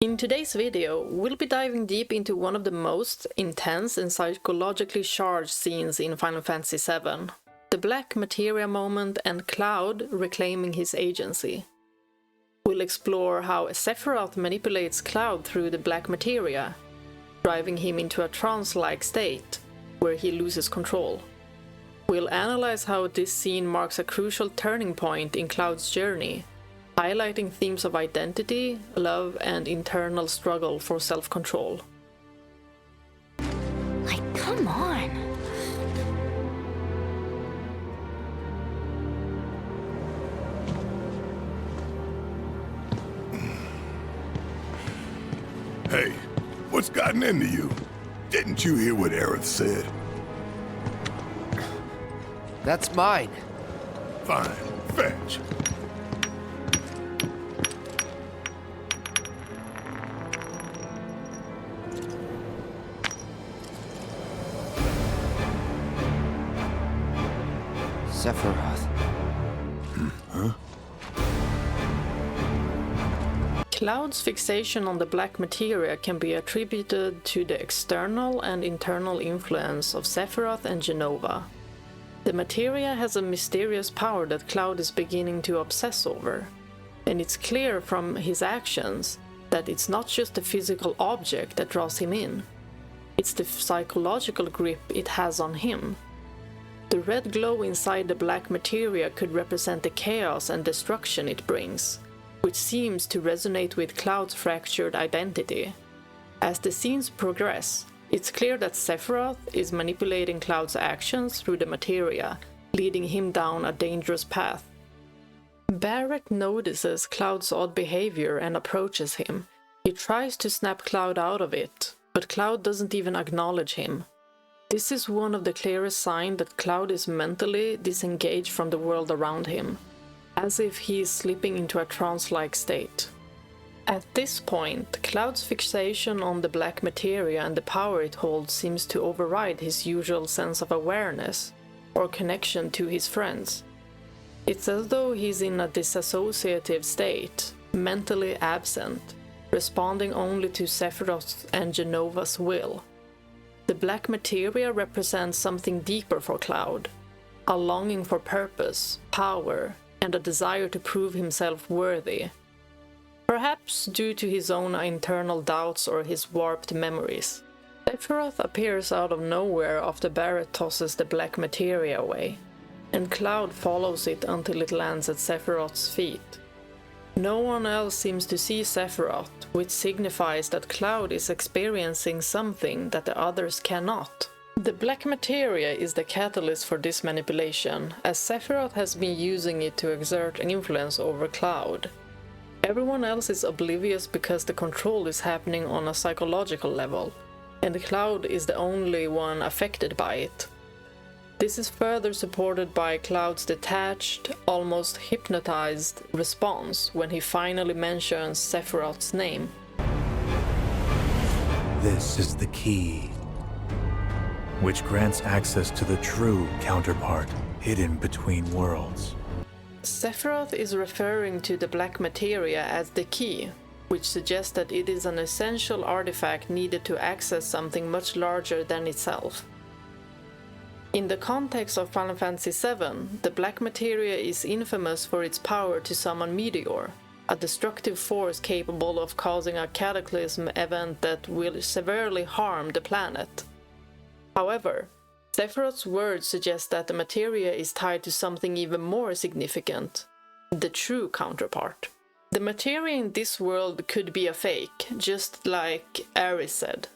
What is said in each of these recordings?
In today's video, we'll be diving deep into one of the most intense and psychologically charged scenes in Final Fantasy VII, the Black Materia moment and Cloud reclaiming his agency. We'll explore how Sephiroth manipulates Cloud through the Black Materia, driving him into a trance-like state, where he loses control. We'll analyze how this scene marks a crucial turning point in Cloud's journey, highlighting themes of identity, love, and internal struggle for self-control. Like, come on! Hey, what's gotten into you? Didn't you hear what Aerith said? That's mine. Fine, fetch. Sephiroth. Huh? Cloud's fixation on the Black Materia can be attributed to the external and internal influence of Sephiroth and Jenova. The Materia has a mysterious power that Cloud is beginning to obsess over, and it's clear from his actions that it's not just a physical object that draws him in, it's the psychological grip it has on him. The red glow inside the Black Materia could represent the chaos and destruction it brings, which seems to resonate with Cloud's fractured identity. As the scenes progress, it's clear that Sephiroth is manipulating Cloud's actions through the Materia, leading him down a dangerous path. Barrett notices Cloud's odd behavior and approaches him. He tries to snap Cloud out of it, but Cloud doesn't even acknowledge him. This is one of the clearest signs that Cloud is mentally disengaged from the world around him, as if he is slipping into a trance-like state. At this point, Cloud's fixation on the Black Materia and the power it holds seems to override his usual sense of awareness or connection to his friends. It's as though he's in a disassociative state, mentally absent, responding only to Sephiroth's and Jenova's will. The Black Materia represents something deeper for Cloud, a longing for purpose, power, and a desire to prove himself worthy. Perhaps due to his own internal doubts or his warped memories. Sephiroth appears out of nowhere after Barrett tosses the Black Materia away, and Cloud follows it until it lands at Sephiroth's feet. No one else seems to see Sephiroth, which signifies that Cloud is experiencing something that the others cannot. The Black Materia is the catalyst for this manipulation, as Sephiroth has been using it to exert an influence over Cloud. Everyone else is oblivious because the control is happening on a psychological level, and Cloud is the only one affected by it. This is further supported by Cloud's detached, almost hypnotized response when he finally mentions Sephiroth's name. This is the key, which grants access to the true counterpart hidden between worlds. Sephiroth is referring to the Black Materia as the key, which suggests that it is an essential artifact needed to access something much larger than itself. In the context of Final Fantasy VII, the Black Materia is infamous for its power to summon Meteor, a destructive force capable of causing a cataclysm event that will severely harm the planet. However, Sephiroth's words suggest that the Materia is tied to something even more significant, the true counterpart. The Materia in this world could be a fake, just like Aerith said,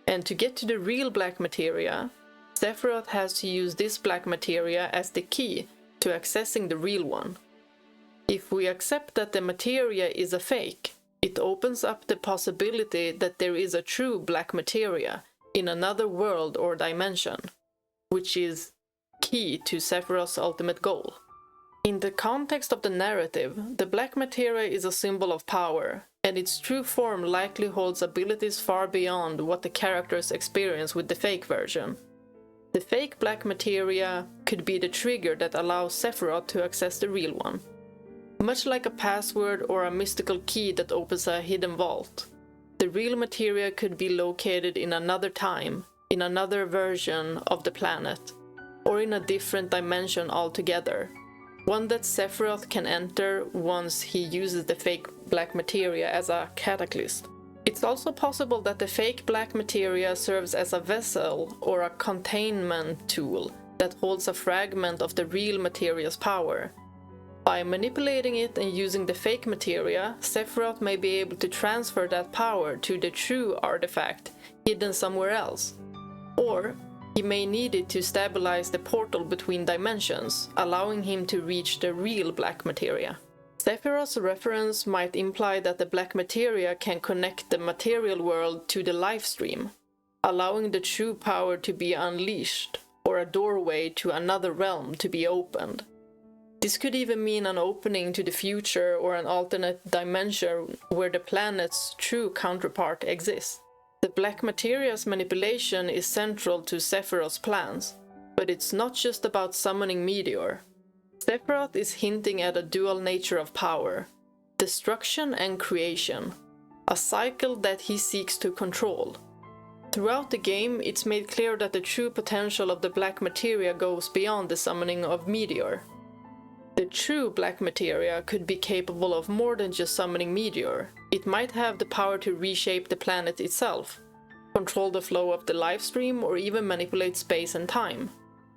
and to get to the real Black Materia, Sephiroth has to use this Black Materia as the key to accessing the real one. If we accept that the Materia is a fake, it opens up the possibility that there is a true Black Materia in another world or dimension, which is key to Sephiroth's ultimate goal. In the context of the narrative, the Black Materia is a symbol of power, and its true form likely holds abilities far beyond what the characters experience with the fake version. The fake Black Materia could be the trigger that allows Sephiroth to access the real one. Much like a password or a mystical key that opens a hidden vault, The real materia could be located in another time, in another version of the planet, or in a different dimension altogether. One that Sephiroth can enter once he uses the fake black materia as a catalyst. It's also possible that the fake black materia serves as a vessel or a containment tool that holds a fragment of the real materia's power. By manipulating it and using the fake materia, Sephiroth may be able to transfer that power to the true artifact hidden somewhere else. Or he may need it to stabilize the portal between dimensions, allowing him to reach the real black materia. Sephiroth's reference might imply that the black materia can connect the material world to the life stream, allowing the true power to be unleashed, or a doorway to another realm to be opened. This could even mean an opening to the future or an alternate dimension where the planet's true counterpart exists. The black materia's manipulation is central to Sephiroth's plans, but it's not just about summoning Meteor. Sephiroth is hinting at a dual nature of power, destruction and creation, a cycle that he seeks to control. Throughout the game, it's made clear that the true potential of the black materia goes beyond the summoning of Meteor. The true black materia could be capable of more than just summoning Meteor. It might have the power to reshape the planet itself, control the flow of the life stream, or even manipulate space and time.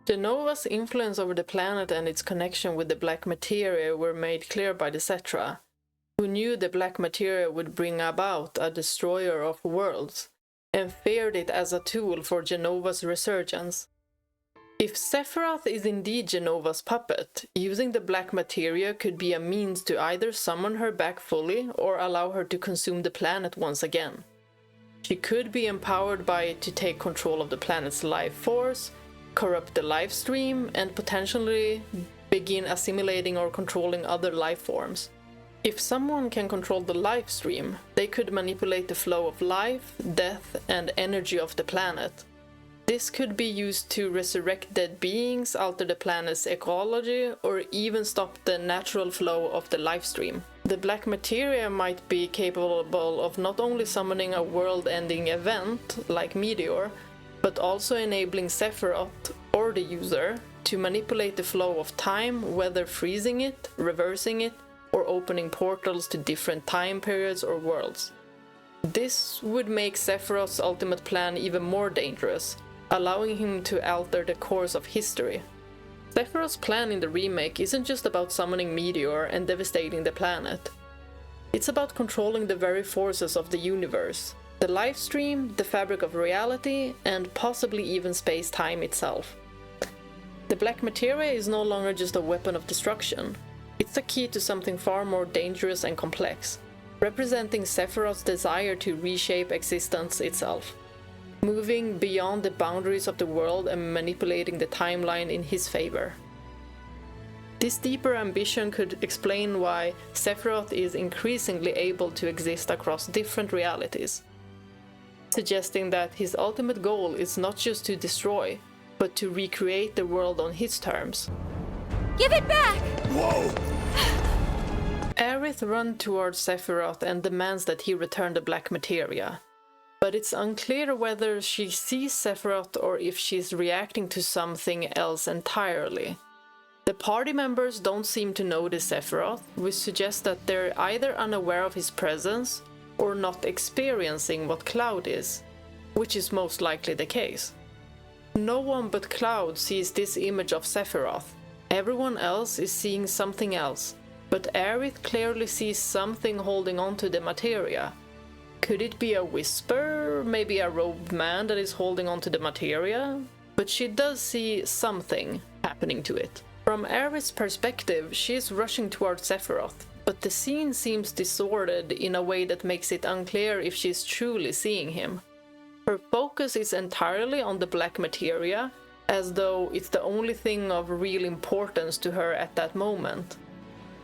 Jenova's influence over the planet and its connection with the black materia were made clear by the Cetra, who knew the black materia would bring about a destroyer of worlds, and feared it as a tool for Jenova's resurgence. If Sephiroth is indeed Jenova's puppet, using the black materia could be a means to either summon her back fully or allow her to consume the planet once again. She could be empowered by it to take control of the planet's life force, corrupt the life stream, and potentially begin assimilating or controlling other life forms. If someone can control the life stream, they could manipulate the flow of life, death, and energy of the planet. This could be used to resurrect dead beings, alter the planet's ecology, or even stop the natural flow of the life stream. The black materia might be capable of not only summoning a world-ending event, like Meteor, but also enabling Sephiroth, or the user, to manipulate the flow of time, whether freezing it, reversing it, or opening portals to different time periods or worlds. This would make Sephiroth's ultimate plan even more dangerous, allowing him to alter the course of history. Sephiroth's plan in the remake isn't just about summoning Meteor and devastating the planet. It's about controlling the very forces of the universe, the life stream, the fabric of reality, and possibly even space-time itself. The black materia is no longer just a weapon of destruction. It's a key to something far more dangerous and complex, representing Sephiroth's desire to reshape existence itself, moving beyond the boundaries of the world and manipulating the timeline in his favor. This deeper ambition could explain why Sephiroth is increasingly able to exist across different realities, suggesting that his ultimate goal is not just to destroy, but to recreate the world on his terms. Give it back! Whoa! Aerith runs towards Sephiroth and demands that he return the black materia, but it's unclear whether she sees Sephiroth or if she's reacting to something else entirely. The party members don't seem to notice Sephiroth, which suggests that they're either unaware of his presence or not experiencing what Cloud is, which is most likely the case. No one but Cloud sees this image of Sephiroth. Everyone else is seeing something else, but Aerith clearly sees something holding on to the materia. Could it be a whisper, maybe a robed man that is holding on to the materia? But she does see something happening to it. From Aerith's perspective, she is rushing towards Sephiroth, but the scene seems disordered in a way that makes it unclear if she's truly seeing him. Her focus is entirely on the black materia, as though it's the only thing of real importance to her at that moment.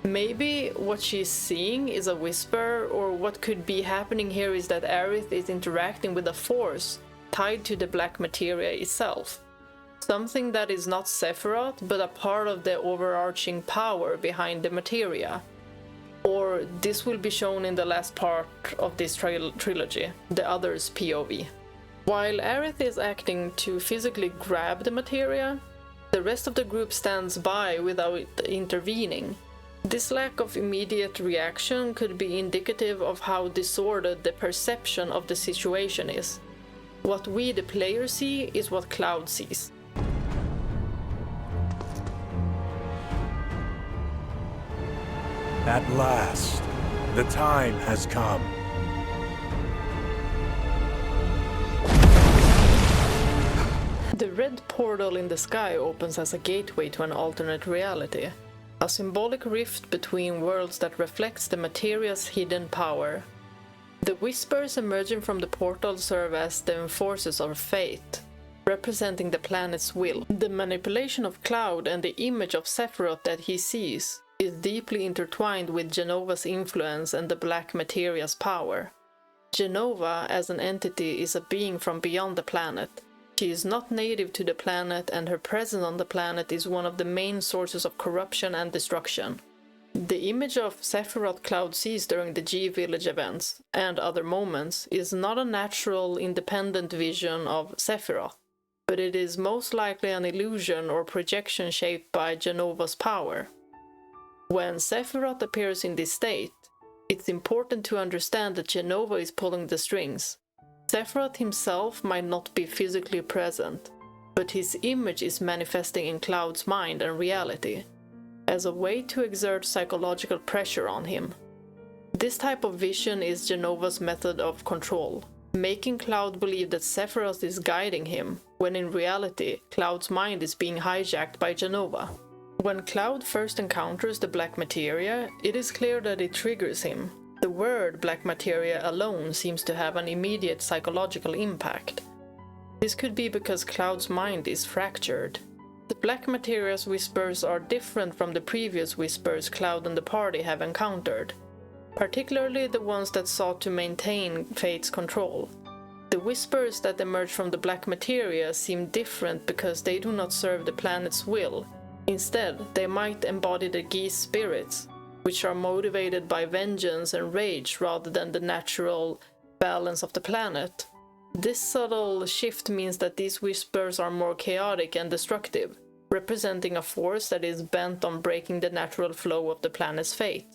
Maybe what she's seeing is a whisper, or what could be happening here is that Aerith is interacting with a force tied to the black materia itself. Something that is not Sephiroth, but a part of the overarching power behind the materia. Or this will be shown in the last part of this trilogy, the other's POV. While Aerith is acting to physically grab the materia, the rest of the group stands by without intervening. This lack of immediate reaction could be indicative of how disordered the perception of the situation is. What we, the player, see is what Cloud sees. At last, the time has come. The red portal in the sky opens as a gateway to an alternate reality, a symbolic rift between worlds that reflects the Materia's hidden power. The whispers emerging from the portal serve as the enforcers of fate, representing the planet's will. The manipulation of Cloud and the image of Sephiroth that he sees is deeply intertwined with Genova's influence and the Black Materia's power. Genova, as an entity, is a being from beyond the planet. She is not native to the planet, and her presence on the planet is one of the main sources of corruption and destruction. The image of Sephiroth Cloud sees during the G-Village events, and other moments, is not a natural, independent vision of Sephiroth, but it is most likely an illusion or projection shaped by Genova's power. When Sephiroth appears in this state, it's important to understand that Genova is pulling the strings. Sephiroth himself might not be physically present, but his image is manifesting in Cloud's mind and reality, as a way to exert psychological pressure on him. This type of vision is Genova's method of control, making Cloud believe that Sephiroth is guiding him, when in reality, Cloud's mind is being hijacked by Genova. When Cloud first encounters the Black Materia, it is clear that it triggers him. The word Black Materia alone seems to have an immediate psychological impact. This could be because Cloud's mind is fractured. The Black Materia's whispers are different from the previous whispers Cloud and the party have encountered, particularly the ones that sought to maintain Fate's control. The whispers that emerge from the Black Materia seem different because they do not serve the planet's will. Instead, they might embody the Geese spirits, which are motivated by vengeance and rage rather than the natural balance of the planet. This subtle shift means that these whispers are more chaotic and destructive, representing a force that is bent on breaking the natural flow of the planet's fate.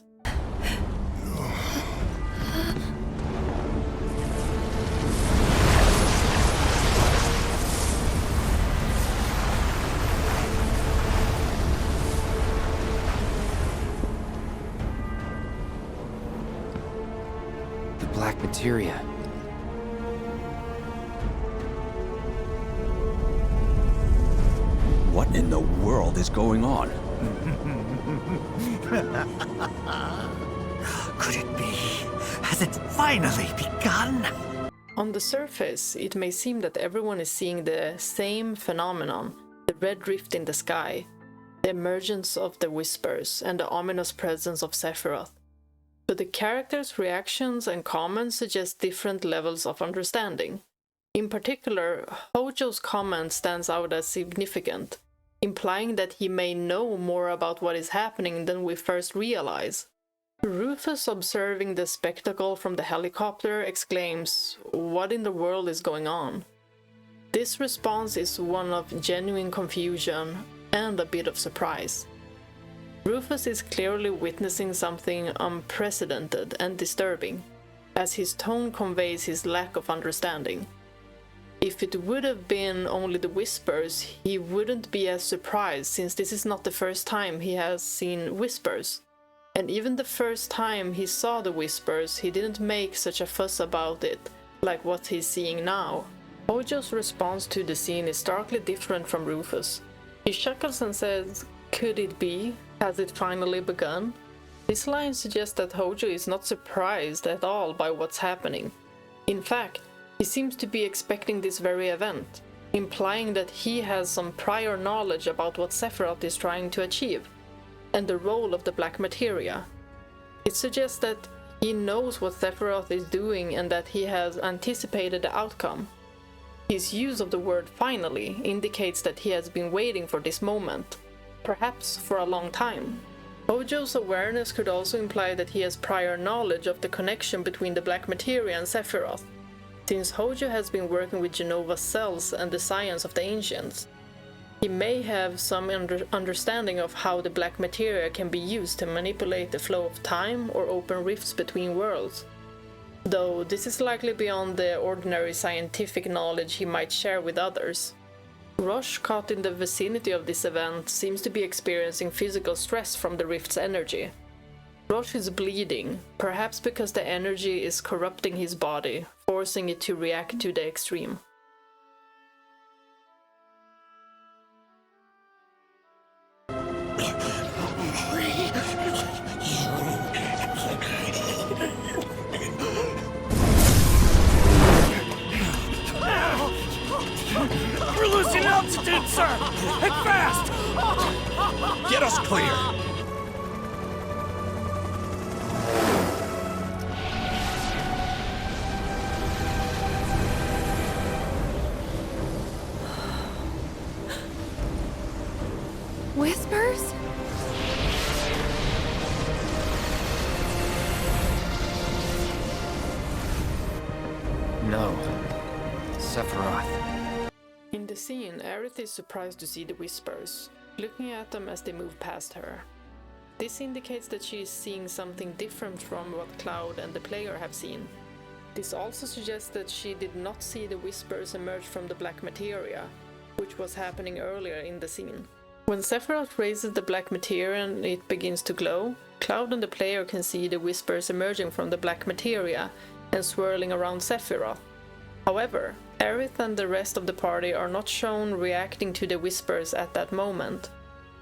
Black Materia. What in the world is going on? Could it be? Has it finally begun? On the surface, it may seem that everyone is seeing the same phenomenon, the red rift in the sky, the emergence of the whispers, and the ominous presence of Sephiroth. But the characters' reactions and comments suggest different levels of understanding. In particular, Hojo's comment stands out as significant, implying that he may know more about what is happening than we first realize. Rufus, observing the spectacle from the helicopter, exclaims, "What in the world is going on?" This response is one of genuine confusion and a bit of surprise. Rufus is clearly witnessing something unprecedented and disturbing, as his tone conveys his lack of understanding. If it would have been only the whispers, he wouldn't be as surprised, since this is not the first time he has seen whispers. And even the first time he saw the whispers, he didn't make such a fuss about it, like what he's seeing now. Hojo's response to the scene is starkly different from Rufus. He chuckles and says, "Could it be? Has it finally begun?" This line suggests that Hojo is not surprised at all by what's happening. In fact, he seems to be expecting this very event, implying that he has some prior knowledge about what Sephiroth is trying to achieve, and the role of the Black Materia. It suggests that he knows what Sephiroth is doing and that he has anticipated the outcome. His use of the word "finally" indicates that he has been waiting for this moment, perhaps for a long time. Hojo's awareness could also imply that he has prior knowledge of the connection between the black materia and Sephiroth, since Hojo has been working with Jenova's cells and the science of the ancients. He may have some understanding of how the black materia can be used to manipulate the flow of time or open rifts between worlds, though this is likely beyond the ordinary scientific knowledge he might share with others. Roche, caught in the vicinity of this event, seems to be experiencing physical stress from the rift's energy. Roche is bleeding, perhaps because the energy is corrupting his body, forcing it to react to the extreme. We're losing altitude, sir! And fast! Get us clear! Whispers? No. Sephiroth. In the scene, Aerith is surprised to see the Whispers, looking at them as they move past her. This indicates that she is seeing something different from what Cloud and the player have seen. This also suggests that she did not see the Whispers emerge from the black materia, which was happening earlier in the scene. When Sephiroth raises the black materia and it begins to glow, Cloud and the player can see the Whispers emerging from the black materia and swirling around Sephiroth. However, Aerith and the rest of the party are not shown reacting to the Whispers at that moment.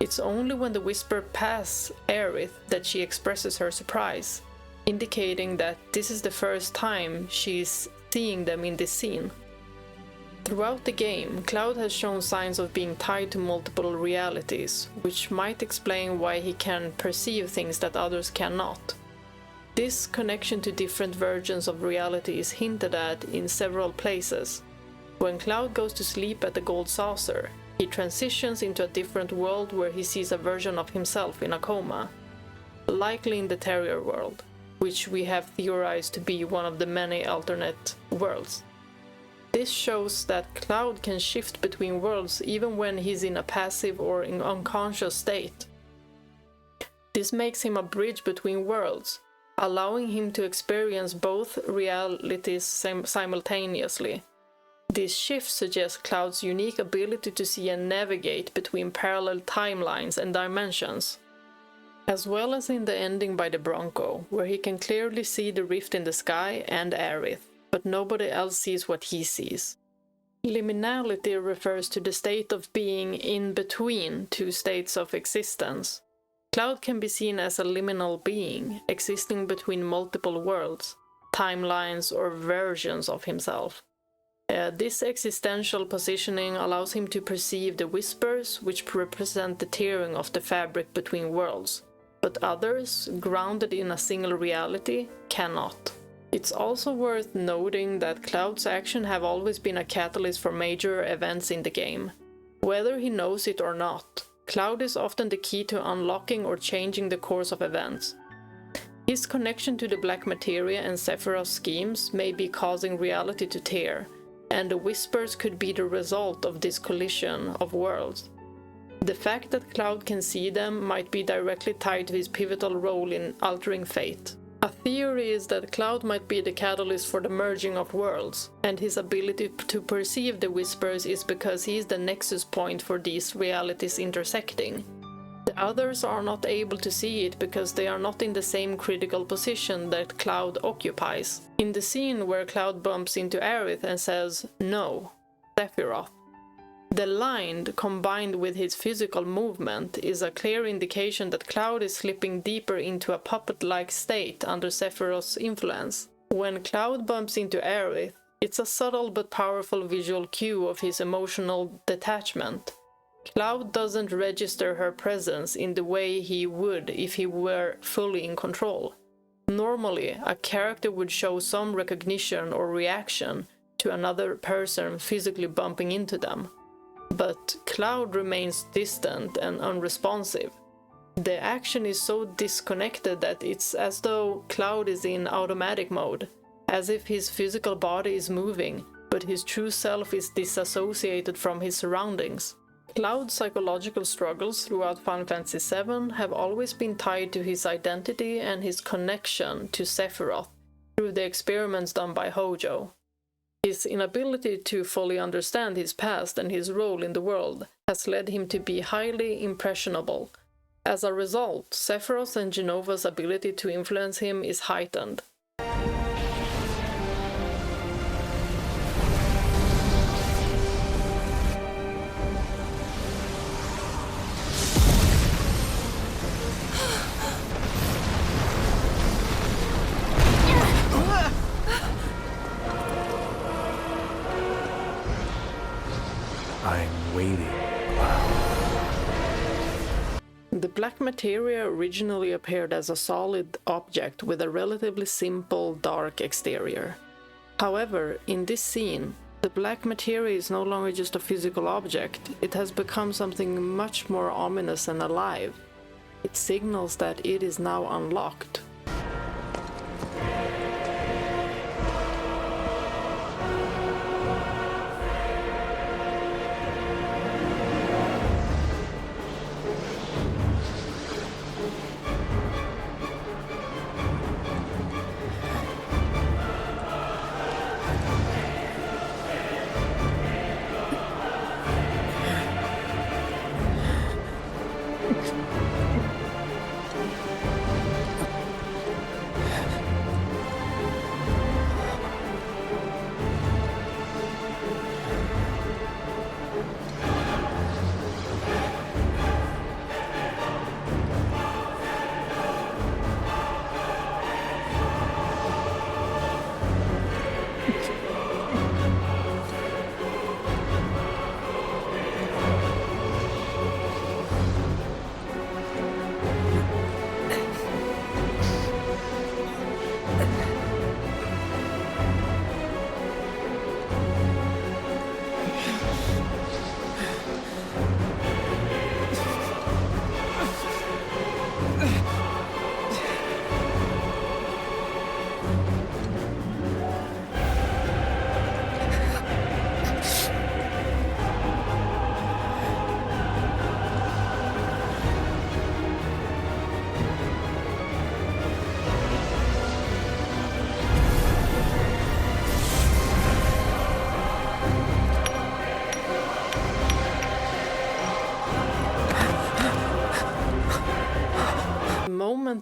It's only when the Whisper passes Aerith that she expresses her surprise, indicating that this is the first time she's seeing them in this scene. Throughout the game, Cloud has shown signs of being tied to multiple realities, which might explain why he can perceive things that others cannot. This connection to different versions of reality is hinted at in several places. When Cloud goes to sleep at the Gold Saucer, he transitions into a different world where he sees a version of himself in a coma, likely in the Terrier world, which we have theorized to be one of the many alternate worlds. This shows that Cloud can shift between worlds even when he's in a passive or in unconscious state. This makes him a bridge between worlds, allowing him to experience both realities simultaneously. This shift suggests Cloud's unique ability to see and navigate between parallel timelines and dimensions, as well as in the ending by the Bronco, where he can clearly see the rift in the sky and Aerith, but nobody else sees what he sees. Liminality refers to the state of being in between two states of existence. Cloud can be seen as a liminal being, existing between multiple worlds, timelines, or versions of himself. This existential positioning allows him to perceive the Whispers, which represent the tearing of the fabric between worlds, but others, grounded in a single reality, cannot. It's also worth noting that Cloud's actions have always been a catalyst for major events in the game. Whether he knows it or not, Cloud is often the key to unlocking or changing the course of events. His connection to the black materia and Sephiroth's schemes may be causing reality to tear, and the Whispers could be the result of this collision of worlds. The fact that Cloud can see them might be directly tied to his pivotal role in altering fate. A theory is that Cloud might be the catalyst for the merging of worlds, and his ability to perceive the Whispers is because he is the nexus point for these realities intersecting. The others are not able to see it because they are not in the same critical position that Cloud occupies. In the scene where Cloud bumps into Aerith and says, "No, Sephiroth," the line, combined with his physical movement, is a clear indication that Cloud is slipping deeper into a puppet-like state under Sephiroth's influence. When Cloud bumps into Aerith, it's a subtle but powerful visual cue of his emotional detachment. Cloud doesn't register her presence in the way he would if he were fully in control. Normally, a character would show some recognition or reaction to another person physically bumping into them. But Cloud remains distant and unresponsive. The action is so disconnected that it's as though Cloud is in automatic mode, as if his physical body is moving, but his true self is disassociated from his surroundings. Cloud's psychological struggles throughout Final Fantasy VII have always been tied to his identity and his connection to Sephiroth through the experiments done by Hojo. His inability to fully understand his past and his role in the world has led him to be highly impressionable. As a result, Sephiroth and Jenova's ability to influence him is heightened. I'm waiting. The black materia originally appeared as a solid object with a relatively simple, dark exterior. However, in this scene, the black materia is no longer just a physical object, it has become something much more ominous and alive. It signals that it is now unlocked.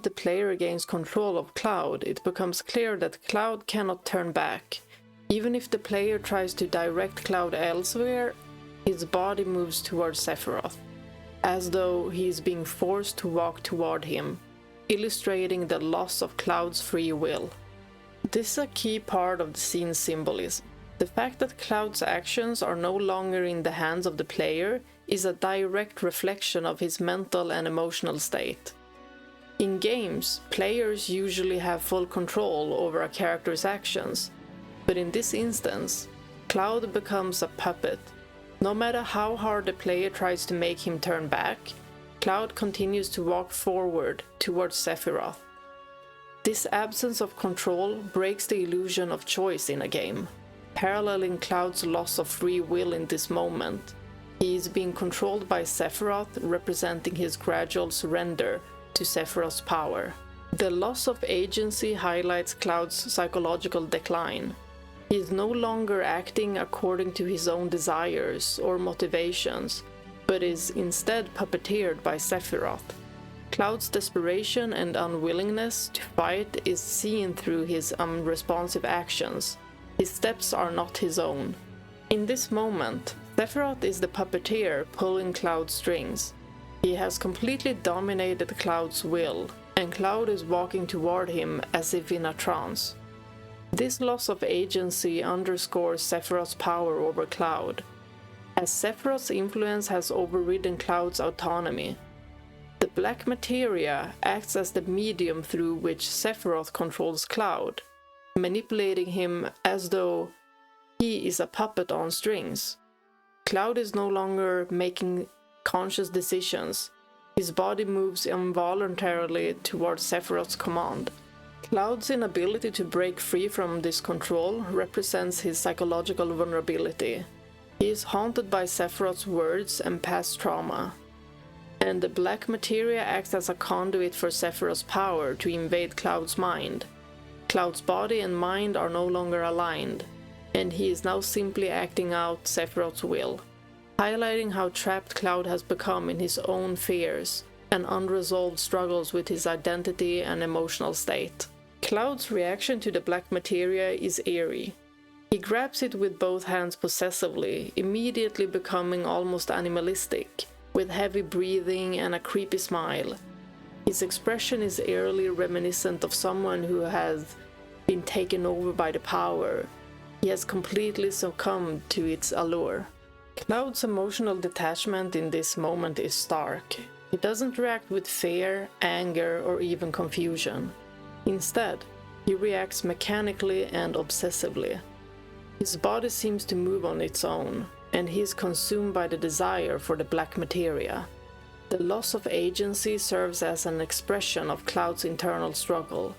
The player gains control of Cloud, it becomes clear that Cloud cannot turn back. Even if the player tries to direct Cloud elsewhere, his body moves towards Sephiroth, as though he is being forced to walk toward him, illustrating the loss of Cloud's free will. This is a key part of the scene's symbolism. The fact that Cloud's actions are no longer in the hands of the player is a direct reflection of his mental and emotional state. In games, players usually have full control over a character's actions, but in this instance, Cloud becomes a puppet. No matter how hard the player tries to make him turn back, Cloud continues to walk forward towards Sephiroth. This absence of control breaks the illusion of choice in a game, paralleling Cloud's loss of free will in this moment. He is being controlled by Sephiroth, representing his gradual surrender to Sephiroth's power. The loss of agency highlights Cloud's psychological decline. He is no longer acting according to his own desires or motivations, but is instead puppeteered by Sephiroth. Cloud's desperation and unwillingness to fight is seen through his unresponsive actions. His steps are not his own. In this moment, Sephiroth is the puppeteer pulling Cloud's strings. He has completely dominated Cloud's will, and Cloud is walking toward him as if in a trance. This loss of agency underscores Sephiroth's power over Cloud, as Sephiroth's influence has overridden Cloud's autonomy. The black materia acts as the medium through which Sephiroth controls Cloud, manipulating him as though he is a puppet on strings. Cloud is no longer making conscious decisions. His body moves involuntarily towards Sephiroth's command. Cloud's inability to break free from this control represents his psychological vulnerability. He is haunted by Sephiroth's words and past trauma, and the black materia acts as a conduit for Sephiroth's power to invade Cloud's mind. Cloud's body and mind are no longer aligned, and he is now simply acting out Sephiroth's will, highlighting how trapped Cloud has become in his own fears and unresolved struggles with his identity and emotional state. Cloud's reaction to the black materia is eerie. He grabs it with both hands possessively, immediately becoming almost animalistic, with heavy breathing and a creepy smile. His expression is eerily reminiscent of someone who has been taken over by the power. He has completely succumbed to its allure. Cloud's emotional detachment in this moment is stark. He doesn't react with fear, anger, or even confusion. Instead, he reacts mechanically and obsessively. His body seems to move on its own, and he is consumed by the desire for the black materia. The loss of agency serves as an expression of Cloud's internal struggle,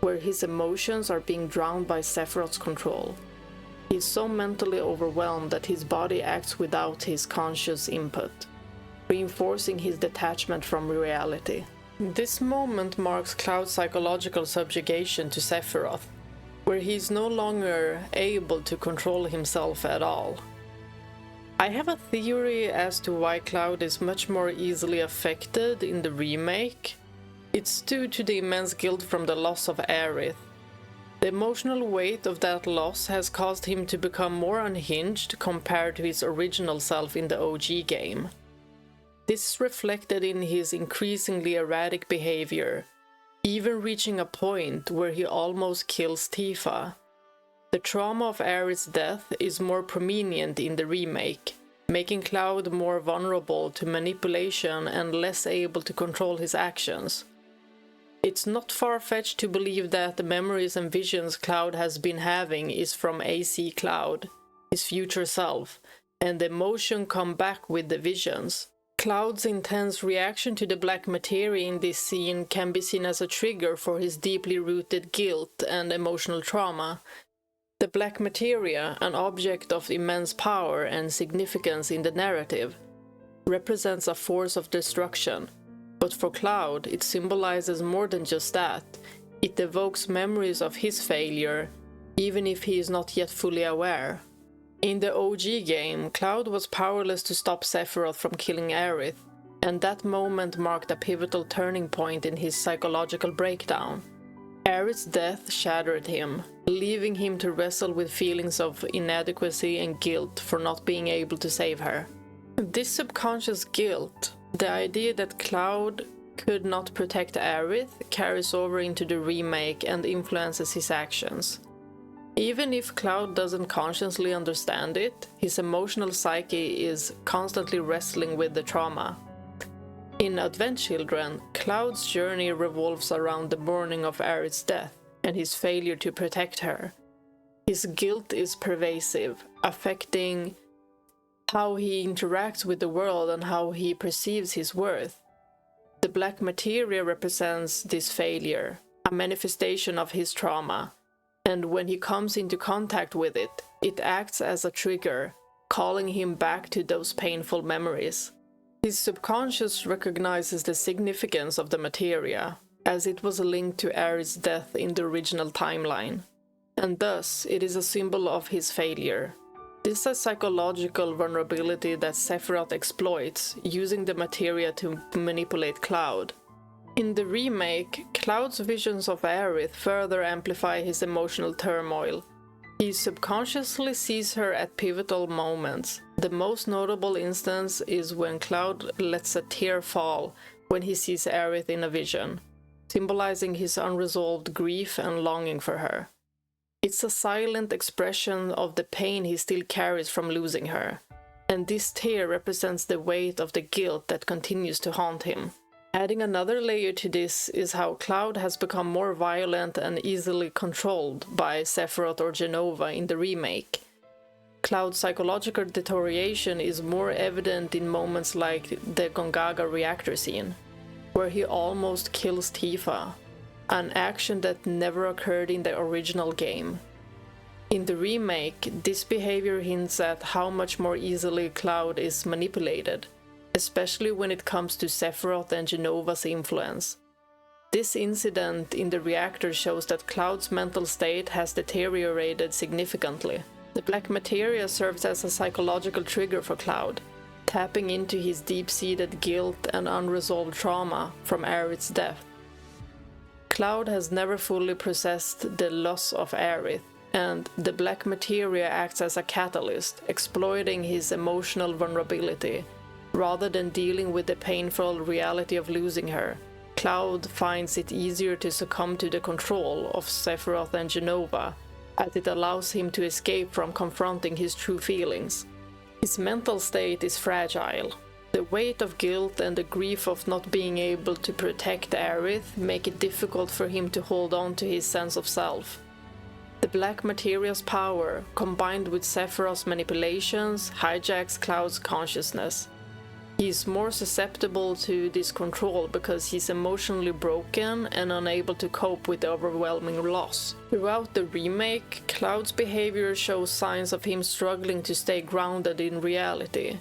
where his emotions are being drowned by Sephiroth's control. He is so mentally overwhelmed that his body acts without his conscious input, reinforcing his detachment from reality. This moment marks Cloud's psychological subjugation to Sephiroth, where he is no longer able to control himself at all. I have a theory as to why Cloud is much more easily affected in the remake. It's due to the immense guilt from the loss of Aerith. The emotional weight of that loss has caused him to become more unhinged compared to his original self in the OG game. This is reflected in his increasingly erratic behavior, even reaching a point where he almost kills Tifa. The trauma of Aerith's death is more prominent in the remake, making Cloud more vulnerable to manipulation and less able to control his actions. It's not far-fetched to believe that the memories and visions Cloud has been having is from AC Cloud, his future self, and the emotion come back with the visions. Cloud's intense reaction to the black materia in this scene can be seen as a trigger for his deeply rooted guilt and emotional trauma. The black materia, an object of immense power and significance in the narrative, represents a force of destruction. But for Cloud, it symbolizes more than just that. It evokes memories of his failure, even if he is not yet fully aware. In the OG game, Cloud was powerless to stop Sephiroth from killing Aerith, and that moment marked a pivotal turning point in his psychological breakdown. Aerith's death shattered him, leaving him to wrestle with feelings of inadequacy and guilt for not being able to save her. This subconscious guilt, the idea that Cloud could not protect Aerith, carries over into the remake and influences his actions. Even if Cloud doesn't consciously understand it, his emotional psyche is constantly wrestling with the trauma. In Advent Children, Cloud's journey revolves around the mourning of Aerith's death and his failure to protect her. His guilt is pervasive, affecting how he interacts with the world and how he perceives his worth. The black materia represents this failure, a manifestation of his trauma, and when he comes into contact with it, it acts as a trigger, calling him back to those painful memories. His subconscious recognizes the significance of the materia, as it was linked to Aerith's death in the original timeline, and thus it is a symbol of his failure. This is a psychological vulnerability that Sephiroth exploits, using the materia to manipulate Cloud. In the remake, Cloud's visions of Aerith further amplify his emotional turmoil. He subconsciously sees her at pivotal moments. The most notable instance is when Cloud lets a tear fall when he sees Aerith in a vision, symbolizing his unresolved grief and longing for her. It's a silent expression of the pain he still carries from losing her, and this tear represents the weight of the guilt that continues to haunt him. Adding another layer to this is how Cloud has become more violent and easily controlled by Sephiroth or Jenova in the remake. Cloud's psychological deterioration is more evident in moments like the Gongaga reactor scene, where he almost kills Tifa, an action that never occurred in the original game. In the remake, this behavior hints at how much more easily Cloud is manipulated, especially when it comes to Sephiroth and Genova's influence. This incident in the reactor shows that Cloud's mental state has deteriorated significantly. The black materia serves as a psychological trigger for Cloud, tapping into his deep-seated guilt and unresolved trauma from Aerith's death. Cloud has never fully processed the loss of Aerith, and the black materia acts as a catalyst, exploiting his emotional vulnerability. Rather than dealing with the painful reality of losing her, Cloud finds it easier to succumb to the control of Sephiroth and Jenova, as it allows him to escape from confronting his true feelings. His mental state is fragile. The weight of guilt and the grief of not being able to protect Aerith make it difficult for him to hold on to his sense of self. The black materia's power, combined with Sephiroth's manipulations, hijacks Cloud's consciousness. He is more susceptible to this control because he's emotionally broken and unable to cope with the overwhelming loss. Throughout the remake, Cloud's behavior shows signs of him struggling to stay grounded in reality.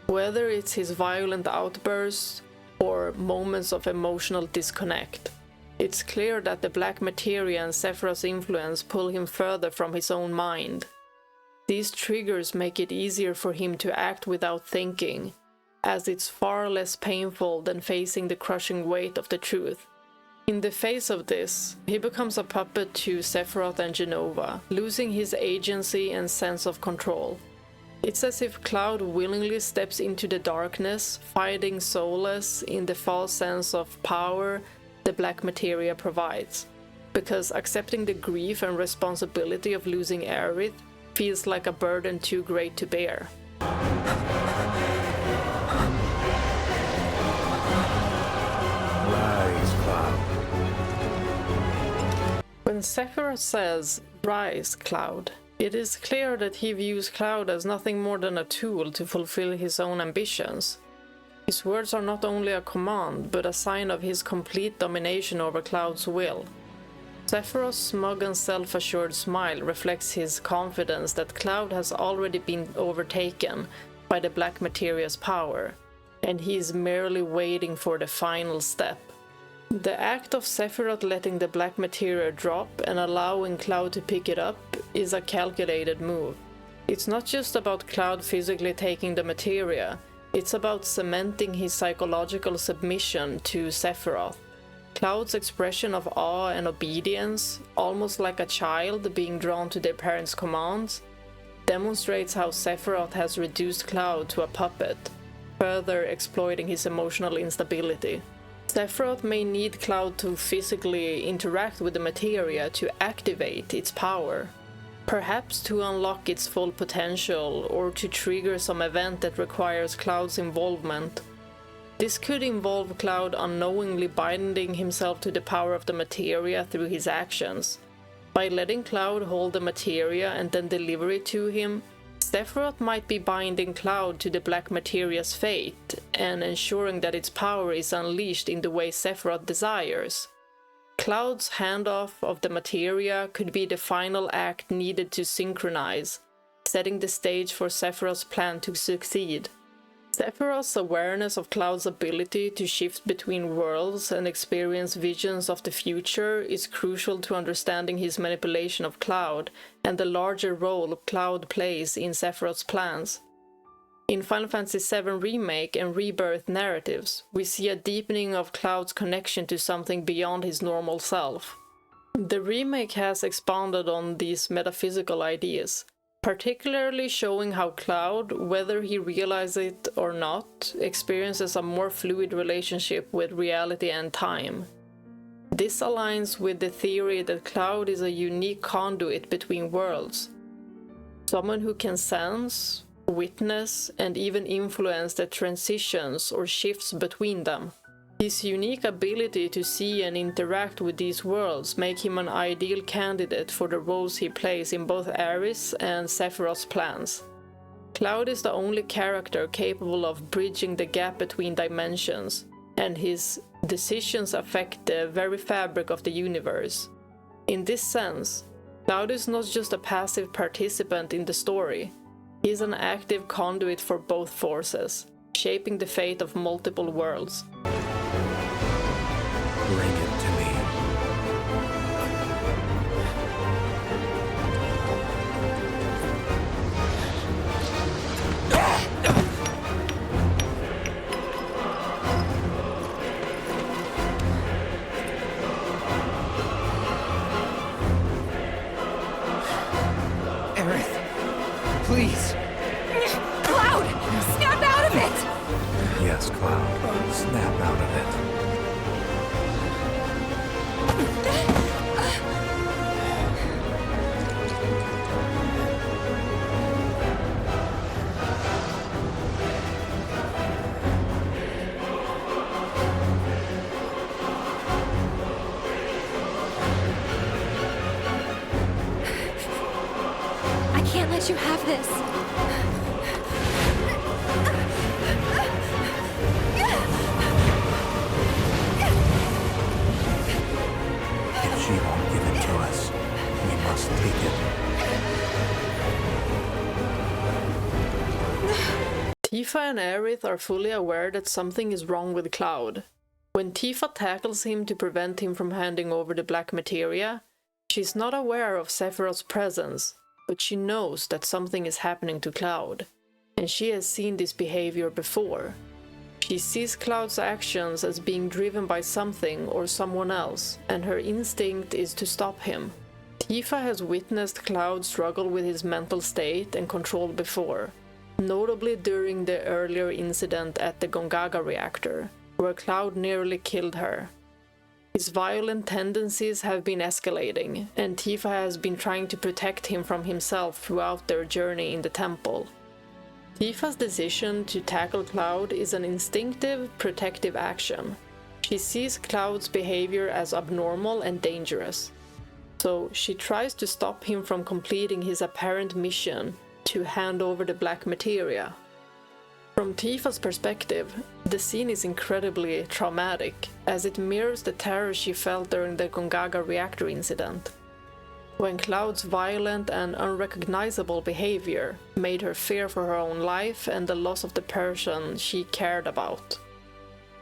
Whether it's his violent outbursts or moments of emotional disconnect, it's clear that the black materia and Sephiroth's influence pull him further from his own mind. These triggers make it easier for him to act without thinking, as it's far less painful than facing the crushing weight of the truth. In the face of this, he becomes a puppet to Sephiroth and Jenova, losing his agency and sense of control. It's as if Cloud willingly steps into the darkness, fighting solace in the false sense of power the black materia provides, because accepting the grief and responsibility of losing Aerith feels like a burden too great to bear. When Sephiroth says, "Rise, Cloud," it is clear that he views Cloud as nothing more than a tool to fulfill his own ambitions. His words are not only a command, but a sign of his complete domination over Cloud's will. Sephiroth's smug and self-assured smile reflects his confidence that Cloud has already been overtaken by the black materia's power, and he is merely waiting for the final step. The act of Sephiroth letting the black materia drop and allowing Cloud to pick it up is a calculated move. It's not just about Cloud physically taking the materia, it's about cementing his psychological submission to Sephiroth. Cloud's expression of awe and obedience, almost like a child being drawn to their parents' commands, demonstrates how Sephiroth has reduced Cloud to a puppet, further exploiting his emotional instability. Sephiroth may need Cloud to physically interact with the materia to activate its power, perhaps to unlock its full potential or to trigger some event that requires Cloud's involvement. This could involve Cloud unknowingly binding himself to the power of the materia through his actions. By letting Cloud hold the materia and then deliver it to him, Sephiroth might be binding Cloud to the black materia's fate and ensuring that its power is unleashed in the way Sephiroth desires. Cloud's handoff of the materia could be the final act needed to synchronize, setting the stage for Sephiroth's plan to succeed. Sephiroth's awareness of Cloud's ability to shift between worlds and experience visions of the future is crucial to understanding his manipulation of Cloud and the larger role Cloud plays in Sephiroth's plans. In Final Fantasy VII Remake and Rebirth narratives, we see a deepening of Cloud's connection to something beyond his normal self. The remake has expanded on these metaphysical ideas, particularly showing how Cloud, whether he realizes it or not, experiences a more fluid relationship with reality and time. This aligns with the theory that Cloud is a unique conduit between worlds, someone who can sense, witness, and even influence the transitions or shifts between them. His unique ability to see and interact with these worlds make him an ideal candidate for the roles he plays in both Aerith and Sephiroth's plans. Cloud is the only character capable of bridging the gap between dimensions, and his decisions affect the very fabric of the universe. In this sense, Cloud is not just a passive participant in the story, he is an active conduit for both forces, shaping the fate of multiple worlds. Bring it to me. Aerith, please. Cloud! Snap out of it! Yes, Cloud. Snap out of it. I can't let you have this. If she won't give it to us, we must take it. Tifa and Aerith are fully aware that something is wrong with Cloud. When Tifa tackles him to prevent him from handing over the black materia, she's not aware of Sephiroth's presence, but she knows that something is happening to Cloud, and she has seen this behavior before. She sees Cloud's actions as being driven by something or someone else, and her instinct is to stop him. Tifa has witnessed Cloud struggle with his mental state and control before, notably during the earlier incident at the Gongaga reactor, where Cloud nearly killed her. His violent tendencies have been escalating, and Tifa has been trying to protect him from himself throughout their journey in the temple. Tifa's decision to tackle Cloud is an instinctive, protective action. She sees Cloud's behavior as abnormal and dangerous, so she tries to stop him from completing his apparent mission to hand over the black materia. From Tifa's perspective, the scene is incredibly traumatic, as it mirrors the terror she felt during the Gongaga reactor incident, when Cloud's violent and unrecognizable behavior made her fear for her own life and the loss of the person she cared about.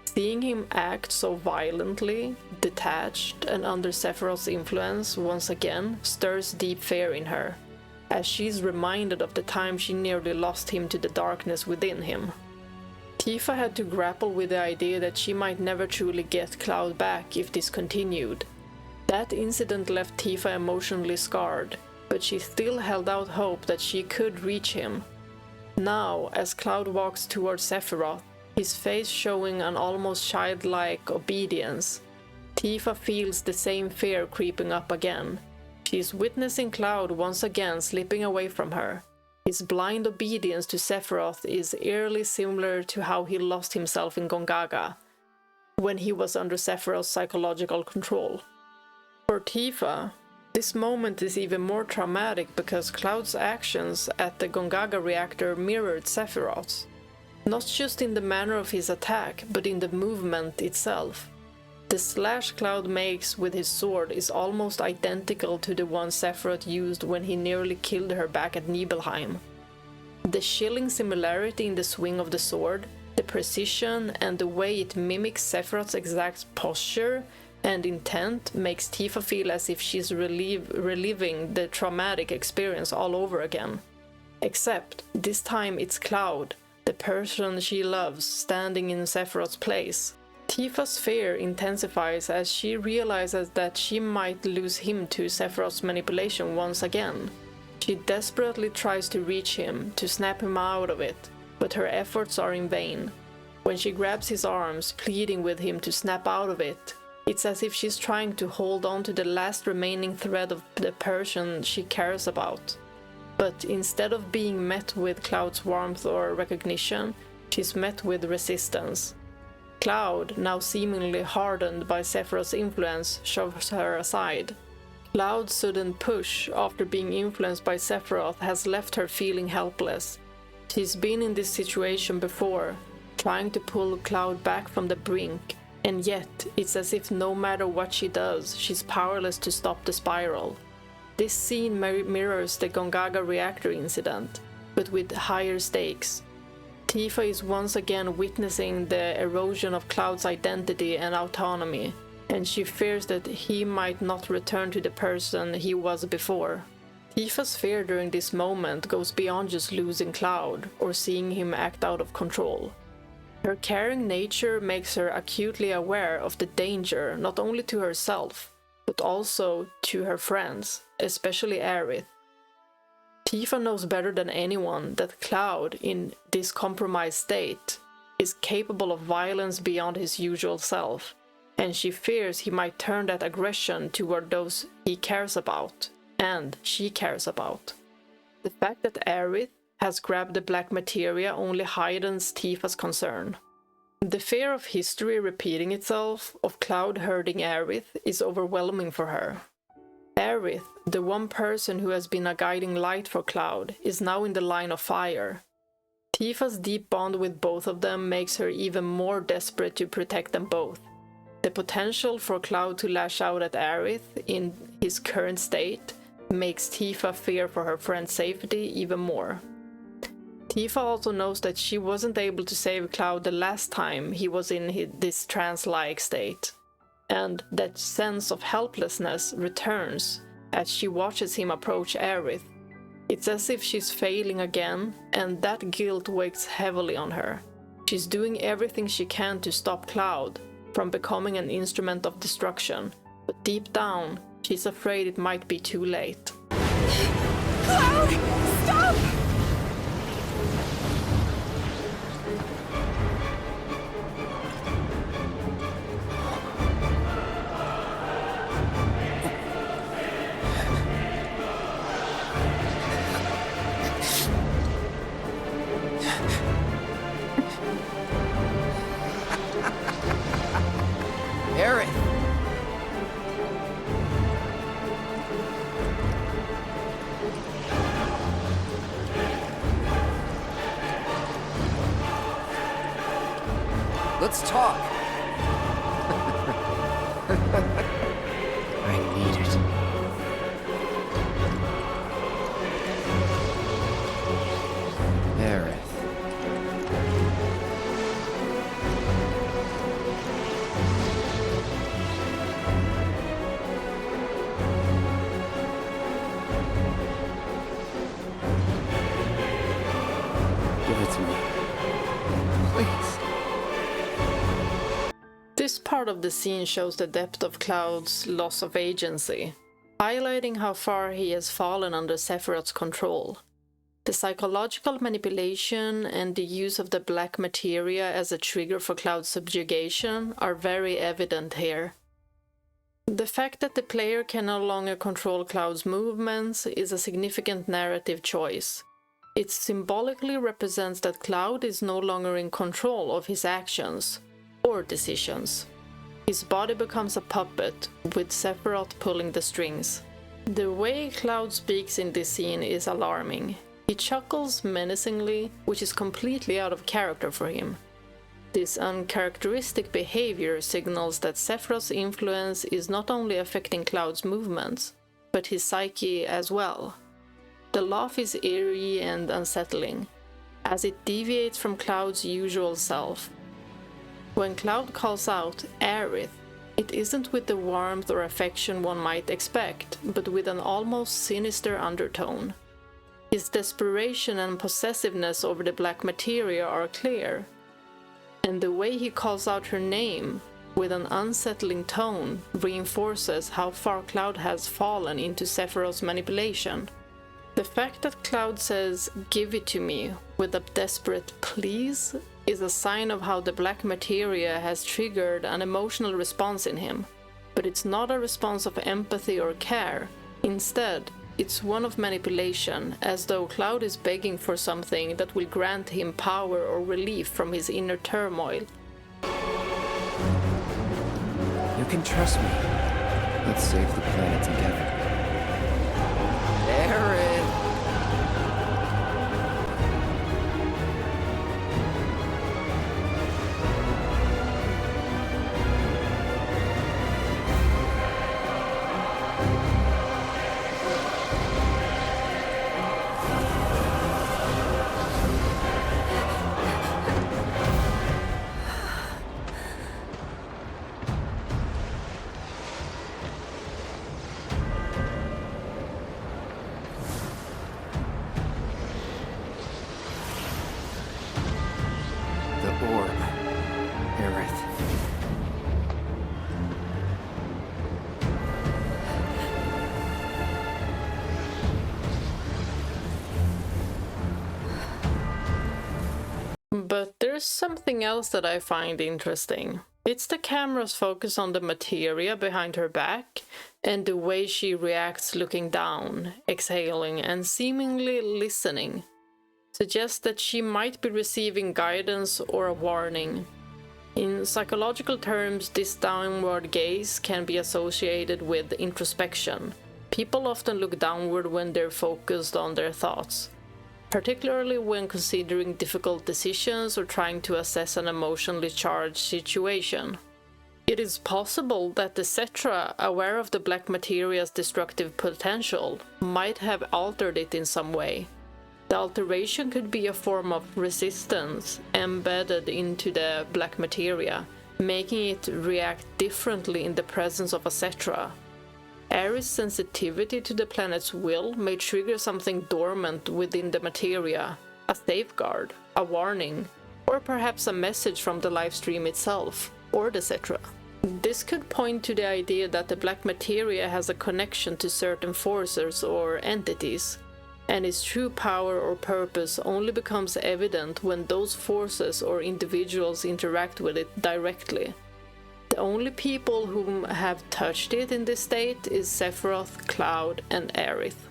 Seeing him act so violently, detached, and under Sephiroth's influence once again stirs deep fear in her, as she's reminded of the time she nearly lost him to the darkness within him. Tifa had to grapple with the idea that she might never truly get Cloud back if this continued. That incident left Tifa emotionally scarred, but she still held out hope that she could reach him. Now, as Cloud walks towards Sephiroth, his face showing an almost childlike obedience, Tifa feels the same fear creeping up again. She is witnessing Cloud once again slipping away from her. His blind obedience to Sephiroth is eerily similar to how he lost himself in Gongaga, when he was under Sephiroth's psychological control. For Tifa, this moment is even more traumatic because Cloud's actions at the Gongaga reactor mirrored Sephiroth's, not just in the manner of his attack, but in the movement itself. The slash Cloud makes with his sword is almost identical to the one Sephiroth used when he nearly killed her back at Nibelheim. The chilling similarity in the swing of the sword, the precision, and the way it mimics Sephiroth's exact posture and intent makes Tifa feel as if she's reliving the traumatic experience all over again. Except, this time it's Cloud, the person she loves, standing in Sephiroth's place. Tifa's fear intensifies as she realizes that she might lose him to Sephiroth's manipulation once again. She desperately tries to reach him, to snap him out of it, but her efforts are in vain. When she grabs his arms, pleading with him to snap out of it, it's as if she's trying to hold on to the last remaining thread of the person she cares about. But instead of being met with Cloud's warmth or recognition, she's met with resistance. Cloud, now seemingly hardened by Sephiroth's influence, shoves her aside. Cloud's sudden push after being influenced by Sephiroth has left her feeling helpless. She's been in this situation before, trying to pull Cloud back from the brink, and yet it's as if no matter what she does, she's powerless to stop the spiral. This scene mirrors the Gongaga reactor incident, but with higher stakes. Tifa is once again witnessing the erosion of Cloud's identity and autonomy, and she fears that he might not return to the person he was before. Tifa's fear during this moment goes beyond just losing Cloud or seeing him act out of control. Her caring nature makes her acutely aware of the danger not only to herself, but also to her friends, especially Aerith. Tifa knows better than anyone that Cloud, in this compromised state, is capable of violence beyond his usual self, and she fears he might turn that aggression toward those he cares about, and she cares about. The fact that Aerith has grabbed the black materia only heightens Tifa's concern. The fear of history repeating itself, of Cloud hurting Aerith, is overwhelming for her. Aerith, the one person who has been a guiding light for Cloud, is now in the line of fire. Tifa's deep bond with both of them makes her even more desperate to protect them both. The potential for Cloud to lash out at Aerith in his current state makes Tifa fear for her friend's safety even more. Tifa also knows that she wasn't able to save Cloud the last time he was in this trance-like state, and that sense of helplessness returns as she watches him approach Aerith. It's as if she's failing again, and that guilt weighs heavily on her. She's doing everything she can to stop Cloud from becoming an instrument of destruction, but deep down, she's afraid it might be too late. Cloud! Stop! Aerith! Let's talk. I need it. Aerith. Give it to me. Please. This part of the scene shows the depth of Cloud's loss of agency, highlighting how far he has fallen under Sephiroth's control. The psychological manipulation and the use of the black materia as a trigger for Cloud's subjugation are very evident here. The fact that the player can no longer control Cloud's movements is a significant narrative choice. It symbolically represents that Cloud is no longer in control of his actions or decisions. His body becomes a puppet, with Sephiroth pulling the strings. The way Cloud speaks in this scene is alarming. He chuckles menacingly, which is completely out of character for him. This uncharacteristic behavior signals that Sephiroth's influence is not only affecting Cloud's movements, but his psyche as well. The laugh is eerie and unsettling, as it deviates from Cloud's usual self. When Cloud calls out Aerith, it isn't with the warmth or affection one might expect, but with an almost sinister undertone. His desperation and possessiveness over the black materia are clear, and the way he calls out her name with an unsettling tone reinforces how far Cloud has fallen into Sephiroth's manipulation. The fact that Cloud says, "Give it to me," with a desperate please, is a sign of how the black materia has triggered an emotional response in him. But it's not a response of empathy or care. Instead, it's one of manipulation, as though Cloud is begging for something that will grant him power or relief from his inner turmoil. can trust me. Let's save the planet together. Aerith! The orb. Aerith. But there's something else that I find interesting. It's the camera's focus on the materia behind her back and the way she reacts looking down, exhaling, and seemingly listening. Suggests that she might be receiving guidance or a warning. In psychological terms, this downward gaze can be associated with introspection. People often look downward when they're focused on their thoughts, particularly when considering difficult decisions or trying to assess an emotionally charged situation. It is possible that the Cetra, aware of the black materia's destructive potential, might have altered it in some way. The alteration could be a form of resistance embedded into the black materia, making it react differently in the presence of a Cetra. Aerith's sensitivity to the planet's will may trigger something dormant within the materia, a safeguard, a warning, or perhaps a message from the livestream itself, or the Cetra. This could point to the idea that the black materia has a connection to certain forces or entities, and its true power or purpose only becomes evident when those forces or individuals interact with it directly. The only people whom have touched it in this state is Sephiroth, Cloud, and Aerith.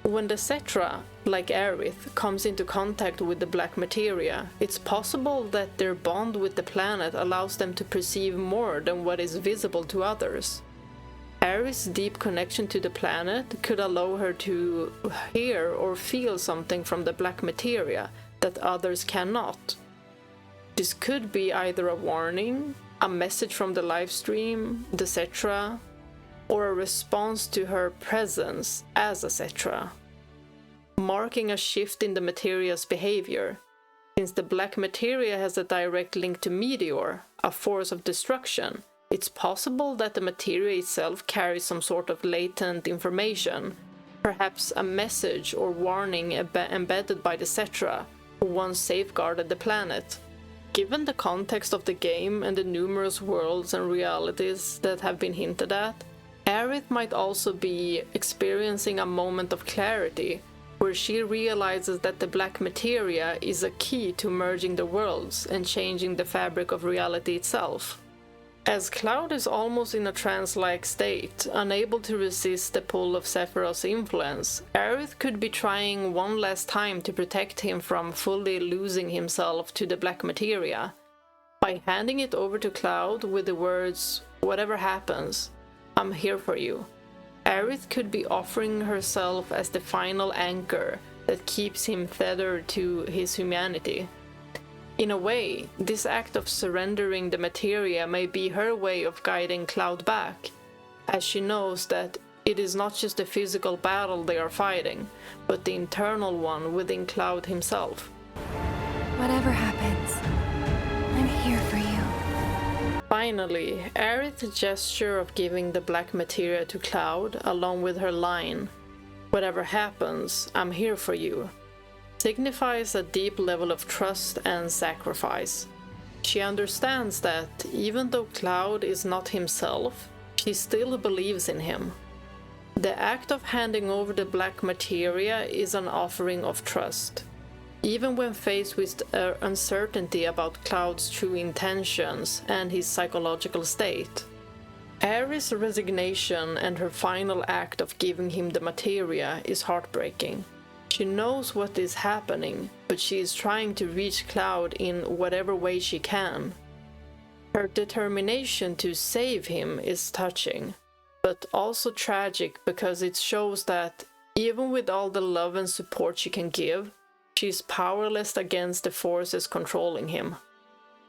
When the Cetra, like Aerith, comes into contact with the black materia, it's possible that their bond with the planet allows them to perceive more than what is visible to others. Aerith's deep connection to the planet could allow her to hear or feel something from the black materia that others cannot. This could be either a warning, a message from the livestream, the Cetra, or a response to her presence as a Cetra, marking a shift in the materia's behavior. Since the black materia has a direct link to Meteor, a force of destruction, it's possible that the materia itself carries some sort of latent information, perhaps a message or warning embedded by the Cetra, who once safeguarded the planet. Given the context of the game and the numerous worlds and realities that have been hinted at, Aerith might also be experiencing a moment of clarity, where she realizes that the black materia is a key to merging the worlds and changing the fabric of reality itself. As Cloud is almost in a trance-like state, unable to resist the pull of Sephiroth's influence, Aerith could be trying one last time to protect him from fully losing himself to the black materia. By handing it over to Cloud with the words, "Whatever happens, I'm here for you," Aerith could be offering herself as the final anchor that keeps him tethered to his humanity. In a way, this act of surrendering the materia may be her way of guiding Cloud back, as she knows that it is not just a physical battle they are fighting, but the internal one within Cloud himself. Whatever happens, I'm here for you. Finally, Aerith's gesture of giving the black materia to Cloud, along with her line, "Whatever happens, I'm here for you," signifies a deep level of trust and sacrifice. She understands that, even though Cloud is not himself, she still believes in him. The act of handing over the black materia is an offering of trust. Even when faced with uncertainty about Cloud's true intentions and his psychological state. Aerith's resignation and her final act of giving him the materia is heartbreaking. She knows what is happening, but she is trying to reach Cloud in whatever way she can. Her determination to save him is touching, but also tragic because it shows that even with all the love and support she can give, she's powerless against the forces controlling him.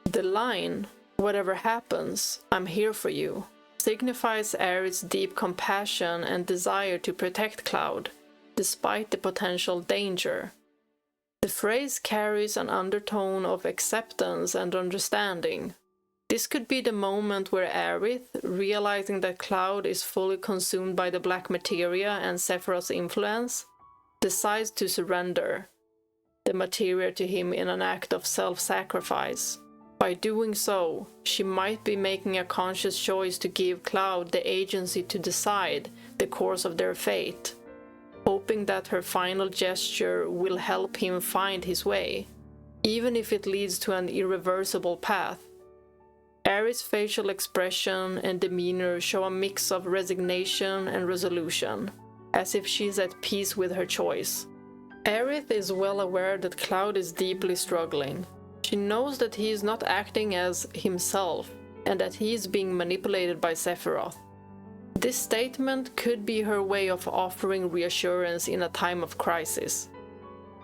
The line, "Whatever happens, I'm here for you," signifies Aerith's deep compassion and desire to protect Cloud, despite the potential danger. The phrase carries an undertone of acceptance and understanding. This could be the moment where Aerith, realizing that Cloud is fully consumed by the black materia and Sephiroth's influence, decides to surrender the materia to him in an act of self-sacrifice. By doing so, she might be making a conscious choice to give Cloud the agency to decide the course of their fate, hoping that her final gesture will help him find his way, even if it leads to an irreversible path. Aerith's facial expression and demeanor show a mix of resignation and resolution, as if she's at peace with her choice. Aerith is well aware that Cloud is deeply struggling. She knows that he is not acting as himself, and that he is being manipulated by Sephiroth. This statement could be her way of offering reassurance in a time of crisis.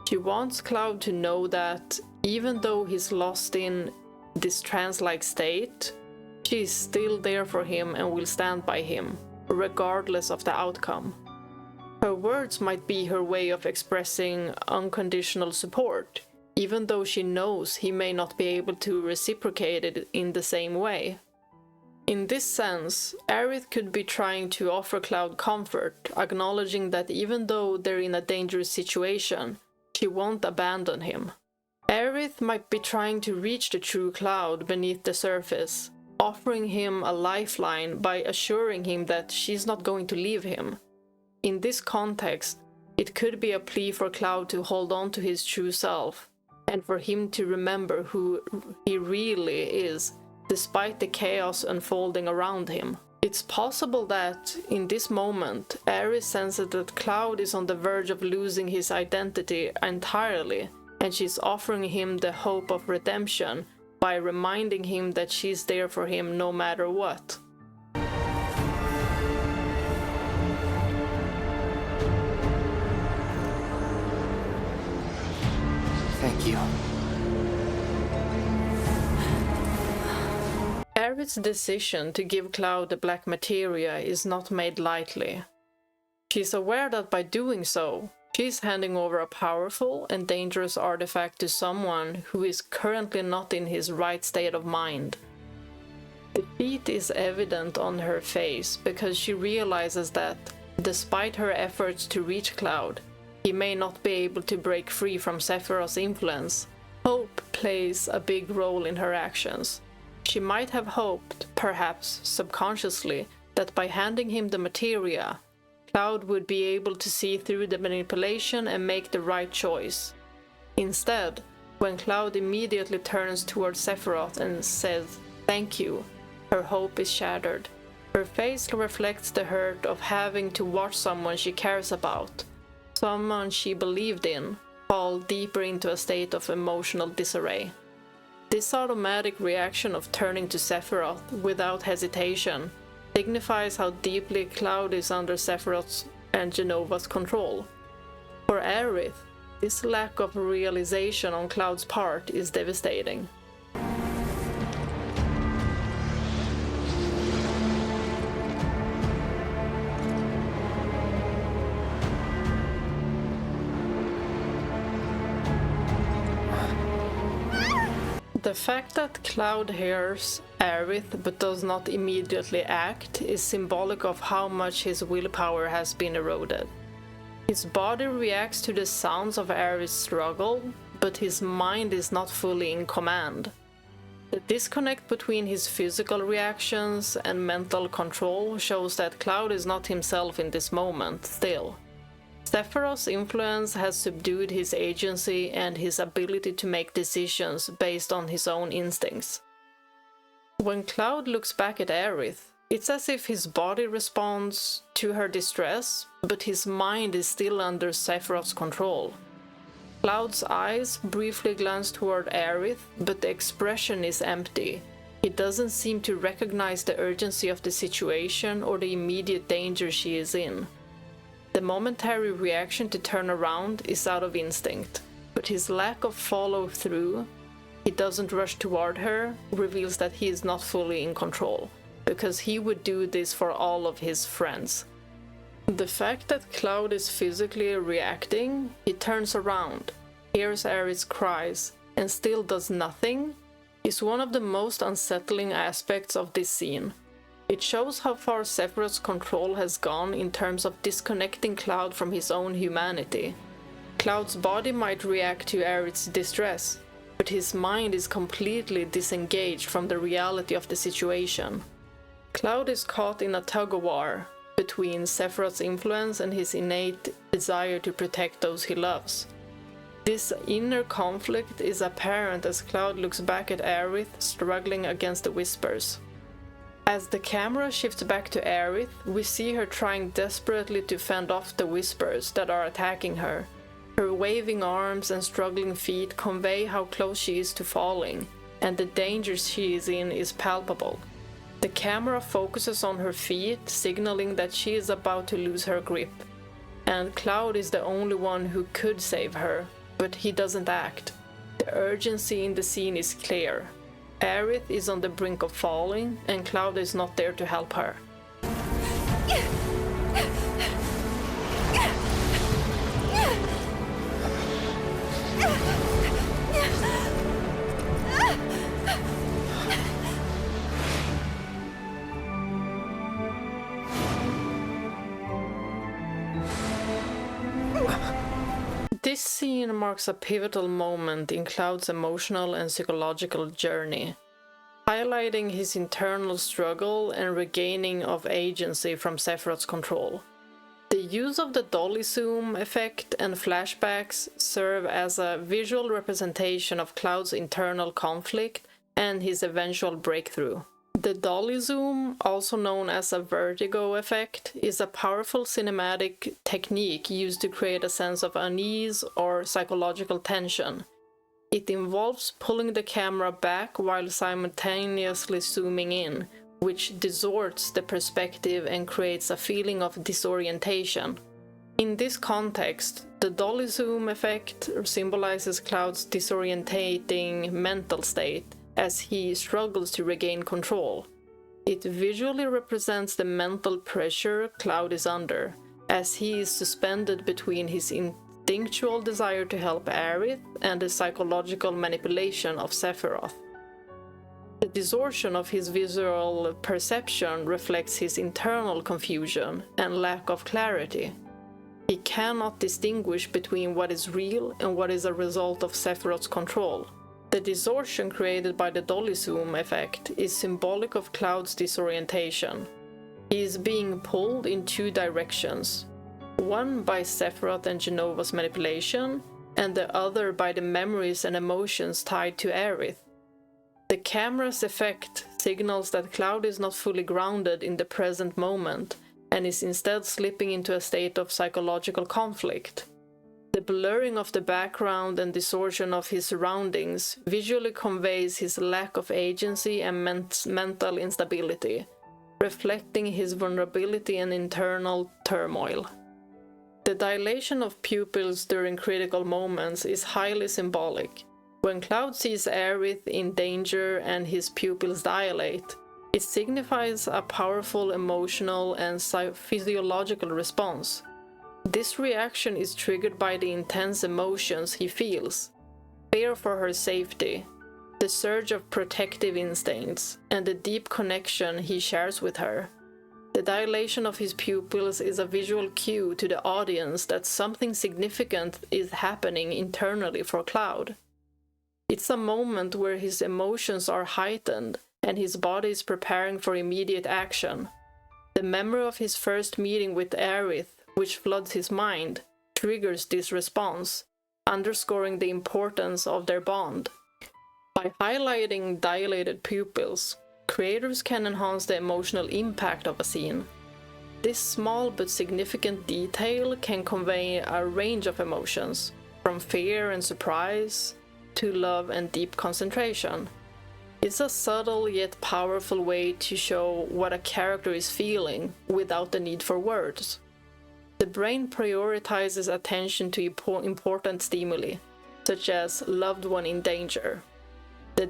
She wants Cloud to know that, even though he's lost in this trance-like state, she is still there for him and will stand by him, regardless of the outcome. Her words might be her way of expressing unconditional support, even though she knows he may not be able to reciprocate it in the same way. In this sense, Aerith could be trying to offer Cloud comfort, acknowledging that even though they're in a dangerous situation, she won't abandon him. Aerith might be trying to reach the true Cloud beneath the surface, offering him a lifeline by assuring him that she's not going to leave him. In this context, it could be a plea for Cloud to hold on to his true self, and for him to remember who he really is, despite the chaos unfolding around him. It's possible that, in this moment, Aerith senses that Cloud is on the verge of losing his identity entirely, and she's offering him the hope of redemption by reminding him that she's there for him no matter what. Thank you. Aerith's decision to give Cloud the black materia is not made lightly. She's aware that by doing so, she's handing over a powerful and dangerous artifact to someone who is currently not in his right state of mind. Defeat is evident on her face because she realizes that, despite her efforts to reach Cloud, he may not be able to break free from Sephiroth's influence. Hope plays a big role in her actions. She might have hoped, perhaps subconsciously, that by handing him the materia, Cloud would be able to see through the manipulation and make the right choice. Instead, when Cloud immediately turns towards Sephiroth and says, "Thank you," her hope is shattered. Her face reflects the hurt of having to watch someone she cares about, someone she believed in, fall deeper into a state of emotional disarray. This automatic reaction of turning to Sephiroth without hesitation signifies how deeply Cloud is under Sephiroth's and Genova's control. For Aerith, this lack of realization on Cloud's part is devastating. The fact that Cloud hears Aerith but does not immediately act is symbolic of how much his willpower has been eroded. His body reacts to the sounds of Aerith's struggle, but his mind is not fully in command. The disconnect between his physical reactions and mental control shows that Cloud is not himself in this moment still. Sephiroth's influence has subdued his agency and his ability to make decisions based on his own instincts. When Cloud looks back at Aerith, it's as if his body responds to her distress, but his mind is still under Sephiroth's control. Cloud's eyes briefly glance toward Aerith, but the expression is empty, He doesn't seem to recognize the urgency of the situation or the immediate danger she is in. The momentary reaction to turn around is out of instinct, but his lack of follow-through, he doesn't rush toward her, reveals that he is not fully in control, because he would do this for all of his friends. The fact that Cloud is physically reacting, he turns around, hears Aerith's cries, and still does nothing, is one of the most unsettling aspects of this scene. It shows how far Sephiroth's control has gone in terms of disconnecting Cloud from his own humanity. Cloud's body might react to Aerith's distress, but his mind is completely disengaged from the reality of the situation. Cloud is caught in a tug-of-war between Sephiroth's influence and his innate desire to protect those he loves. This inner conflict is apparent as Cloud looks back at Aerith struggling against the whispers. As the camera shifts back to Aerith, we see her trying desperately to fend off the whispers that are attacking her. Her waving arms and struggling feet convey how close she is to falling, and the danger she is in is palpable. The camera focuses on her feet, signaling that she is about to lose her grip. And Cloud is the only one who could save her, but he doesn't act. The urgency in the scene is clear. Aerith is on the brink of falling, and Cloud is not there to help her. This scene marks a pivotal moment in Cloud's emotional and psychological journey, highlighting his internal struggle and regaining of agency from Sephiroth's control. The use of the dolly zoom effect and flashbacks serve as a visual representation of Cloud's internal conflict and his eventual breakthrough. The dolly zoom, also known as a vertigo effect, is a powerful cinematic technique used to create a sense of unease or psychological tension. It involves pulling the camera back while simultaneously zooming in, which distorts the perspective and creates a feeling of disorientation. In this context, the dolly zoom effect symbolizes Cloud's disorientating mental state as he struggles to regain control. It visually represents the mental pressure Cloud is under, as he is suspended between his instinctual desire to help Aerith and the psychological manipulation of Sephiroth. The distortion of his visual perception reflects his internal confusion and lack of clarity. He cannot distinguish between what is real and what is a result of Sephiroth's control. The distortion created by the dolly zoom effect is symbolic of Cloud's disorientation. He is being pulled in two directions, one by Sephiroth and Jenova's manipulation, and the other by the memories and emotions tied to Aerith. The camera's effect signals that Cloud is not fully grounded in the present moment, and is instead slipping into a state of psychological conflict. The blurring of the background and distortion of his surroundings visually conveys his lack of agency and mental instability, reflecting his vulnerability and internal turmoil. The dilation of pupils during critical moments is highly symbolic. When Cloud sees Aerith in danger and his pupils dilate, it signifies a powerful emotional and physiological response. This reaction is triggered by the intense emotions he feels, fear for her safety, the surge of protective instincts, and the deep connection he shares with her. The dilation of his pupils is a visual cue to the audience that something significant is happening internally for Cloud. It's a moment where his emotions are heightened and his body is preparing for immediate action. The memory of his first meeting with Aerith, which floods his mind, triggers this response, underscoring the importance of their bond. By highlighting dilated pupils, creators can enhance the emotional impact of a scene. This small but significant detail can convey a range of emotions, from fear and surprise to love and deep concentration. It's a subtle yet powerful way to show what a character is feeling without the need for words. The brain prioritizes attention to important stimuli, such as loved one in danger. The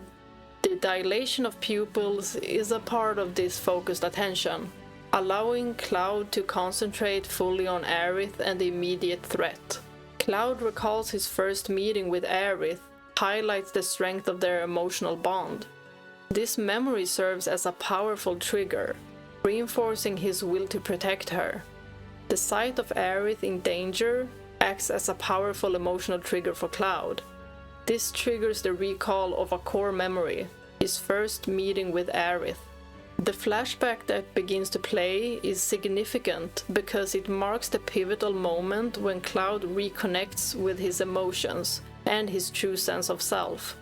dilation of pupils is a part of this focused attention, allowing Cloud to concentrate fully on Aerith and the immediate threat. Cloud recalls his first meeting with Aerith, highlights the strength of their emotional bond. This memory serves as a powerful trigger, reinforcing his will to protect her. The sight of Aerith in danger acts as a powerful emotional trigger for Cloud. This triggers the recall of a core memory, his first meeting with Aerith. The flashback that begins to play is significant because it marks the pivotal moment when Cloud reconnects with his emotions and his true sense of self.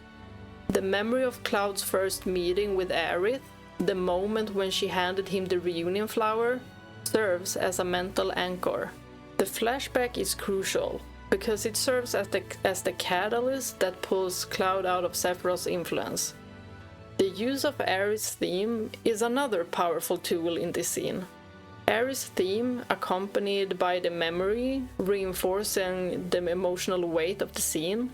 The memory of Cloud's first meeting with Aerith, the moment when she handed him the reunion flower, serves as a mental anchor. The flashback is crucial because it serves as the catalyst that pulls Cloud out of Sephiroth's influence. The use of Aerith's theme is another powerful tool in this scene. Aerith's theme, accompanied by the memory, reinforcing the emotional weight of the scene.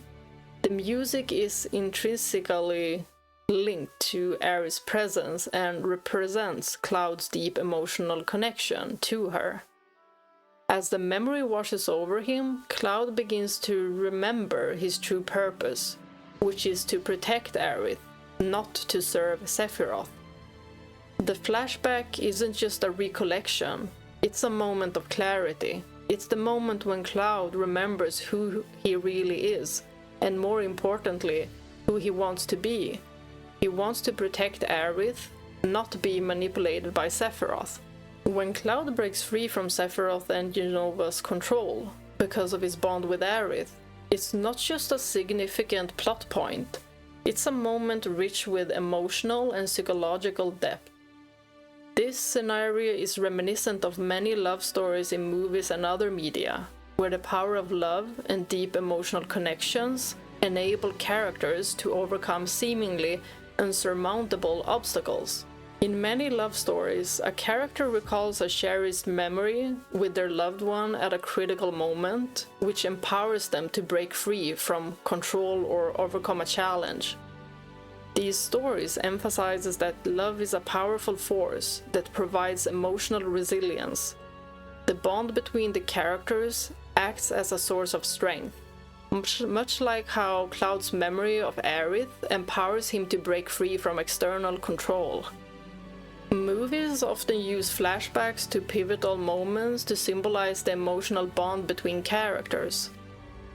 The music is intrinsically linked to Aerith's presence and represents Cloud's deep emotional connection to her. As the memory washes over him, Cloud begins to remember his true purpose, which is to protect Aerith, not to serve Sephiroth. The flashback isn't just a recollection, it's a moment of clarity. It's the moment when Cloud remembers who he really is, and more importantly, who he wants to be. He wants to protect Aerith, not be manipulated by Sephiroth. When Cloud breaks free from Sephiroth and Jenova's control, because of his bond with Aerith, it's not just a significant plot point, it's a moment rich with emotional and psychological depth. This scenario is reminiscent of many love stories in movies and other media, where the power of love and deep emotional connections enable characters to overcome seemingly unsurmountable obstacles. In many love stories, a character recalls a cherished memory with their loved one at a critical moment, which empowers them to break free from control or overcome a challenge. These stories emphasize that love is a powerful force that provides emotional resilience. The bond between the characters acts as a source of strength, much like how Cloud's memory of Aerith empowers him to break free from external control. Movies often use flashbacks to pivotal moments to symbolize the emotional bond between characters.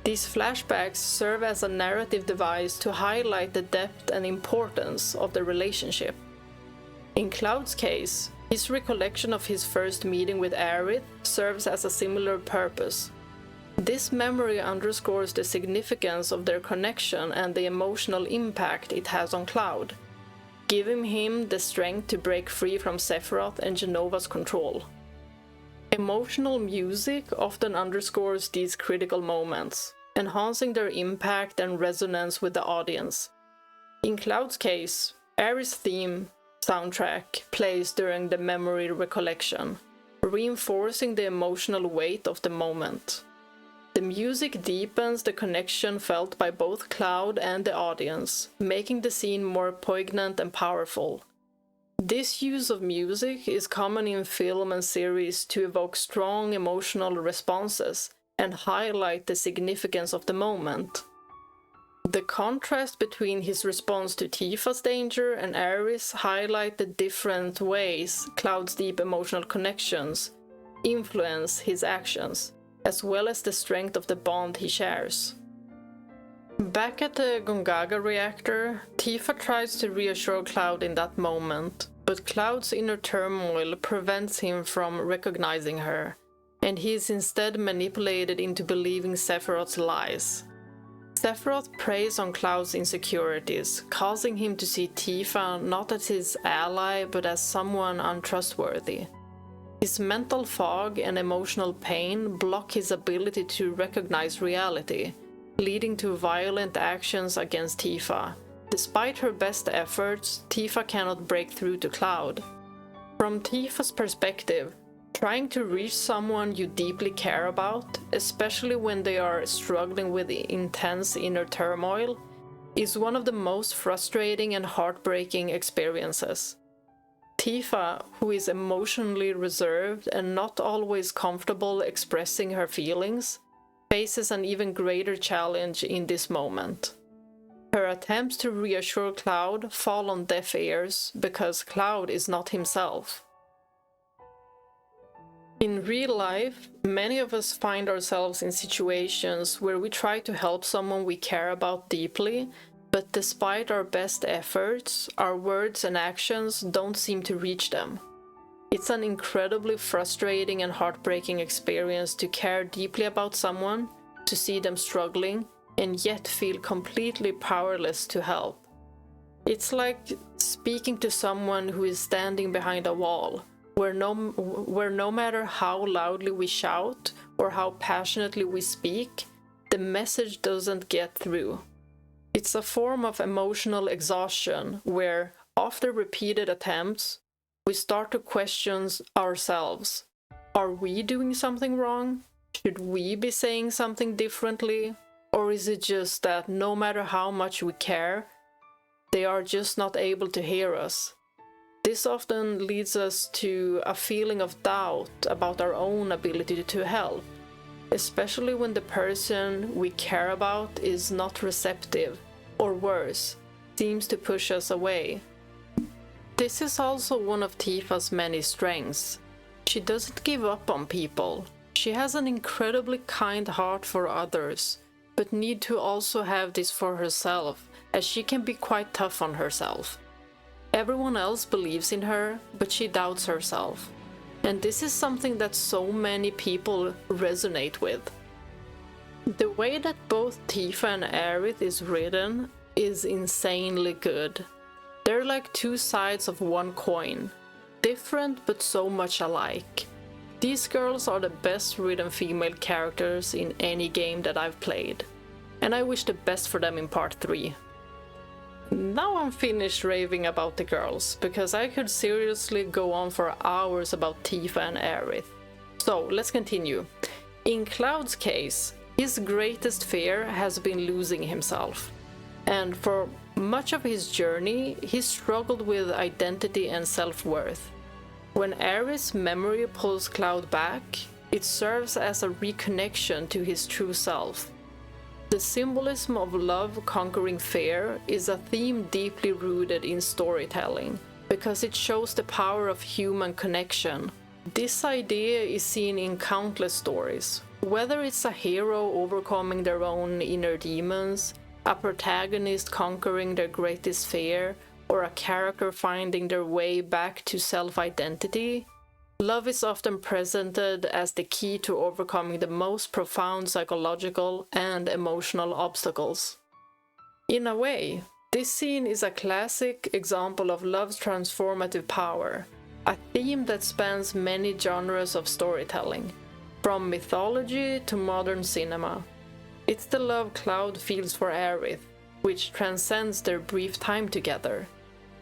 These flashbacks serve as a narrative device to highlight the depth and importance of the relationship. In Cloud's case, his recollection of his first meeting with Aerith serves as a similar purpose. This memory underscores the significance of their connection and the emotional impact it has on Cloud, giving him the strength to break free from Sephiroth and Jenova's control. Emotional music often underscores these critical moments, enhancing their impact and resonance with the audience. In Cloud's case, Aerith's theme soundtrack plays during the memory recollection, reinforcing the emotional weight of the moment. The music deepens the connection felt by both Cloud and the audience, making the scene more poignant and powerful. This use of music is common in film and series to evoke strong emotional responses and highlight the significance of the moment. The contrast between his response to Tifa's danger and Aerith's highlight the different ways Cloud's deep emotional connections influence his actions, as well as the strength of the bond he shares. Back at the Gongaga reactor, Tifa tries to reassure Cloud in that moment, but Cloud's inner turmoil prevents him from recognizing her, and he is instead manipulated into believing Sephiroth's lies. Sephiroth preys on Cloud's insecurities, causing him to see Tifa not as his ally but as someone untrustworthy. His mental fog and emotional pain block his ability to recognize reality, leading to violent actions against Tifa, Despite her best efforts, Tifa cannot break through to Cloud. From Tifa's perspective, trying to reach someone you deeply care about, especially when they are struggling with intense inner turmoil, is one of the most frustrating and heartbreaking experiences. Tifa, who is emotionally reserved and not always comfortable expressing her feelings, faces an even greater challenge in this moment. Her attempts to reassure Cloud fall on deaf ears because Cloud is not himself. In real life, many of us find ourselves in situations where we try to help someone we care about deeply, but despite our best efforts, our words and actions don't seem to reach them. It's an incredibly frustrating and heartbreaking experience to care deeply about someone, to see them struggling, and yet feel completely powerless to help. It's like speaking to someone who is standing behind a wall, where no matter how loudly we shout or how passionately we speak, the message doesn't get through. It's a form of emotional exhaustion where, after repeated attempts, we start to question ourselves. Are we doing something wrong? Should we be saying something differently? Or is it just that no matter how much we care, they are just not able to hear us? This often leads us to a feeling of doubt about our own ability to help, especially when the person we care about is not receptive, or worse, seems to push us away. This is also one of Tifa's many strengths. She doesn't give up on people. She has an incredibly kind heart for others, but need to also have this for herself, as she can be quite tough on herself. Everyone else believes in her, but she doubts herself. And this is something that so many people resonate with. The way that both Tifa and Aerith is written is insanely good. They're like two sides of one coin, different but so much alike. These girls are the best written female characters in any game that I've played, and I wish the best for them in part 3. Now I'm finished raving about the girls, because I could seriously go on for hours about Tifa and Aerith. So let's continue. In Cloud's case, his greatest fear has been losing himself. And for much of his journey, he struggled with identity and self-worth. When Aerith's memory pulls Cloud back, it serves as a reconnection to his true self. The symbolism of love conquering fear is a theme deeply rooted in storytelling, because it shows the power of human connection. This idea is seen in countless stories, whether it's a hero overcoming their own inner demons, a protagonist conquering their greatest fear, or a character finding their way back to self-identity. Love is often presented as the key to overcoming the most profound psychological and emotional obstacles. In a way, this scene is a classic example of love's transformative power, a theme that spans many genres of storytelling, from mythology to modern cinema. It's the love Cloud feels for Aerith, which transcends their brief time together.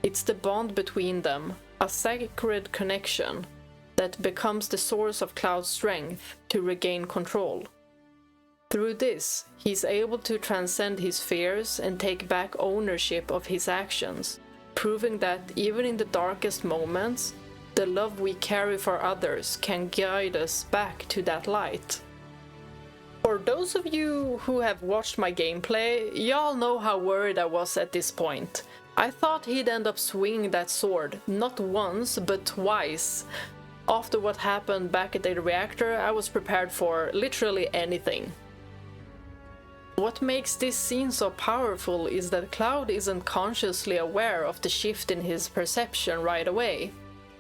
It's the bond between them, a sacred connection, that becomes the source of Cloud's strength to regain control. Through this, he's able to transcend his fears and take back ownership of his actions, proving that even in the darkest moments, the love we carry for others can guide us back to that light. For those of you who have watched my gameplay, y'all know how worried I was at this point. I thought he'd end up swinging that sword, not once, but twice. After what happened back at the reactor, I was prepared for literally anything. What makes this scene so powerful is that Cloud isn't consciously aware of the shift in his perception right away.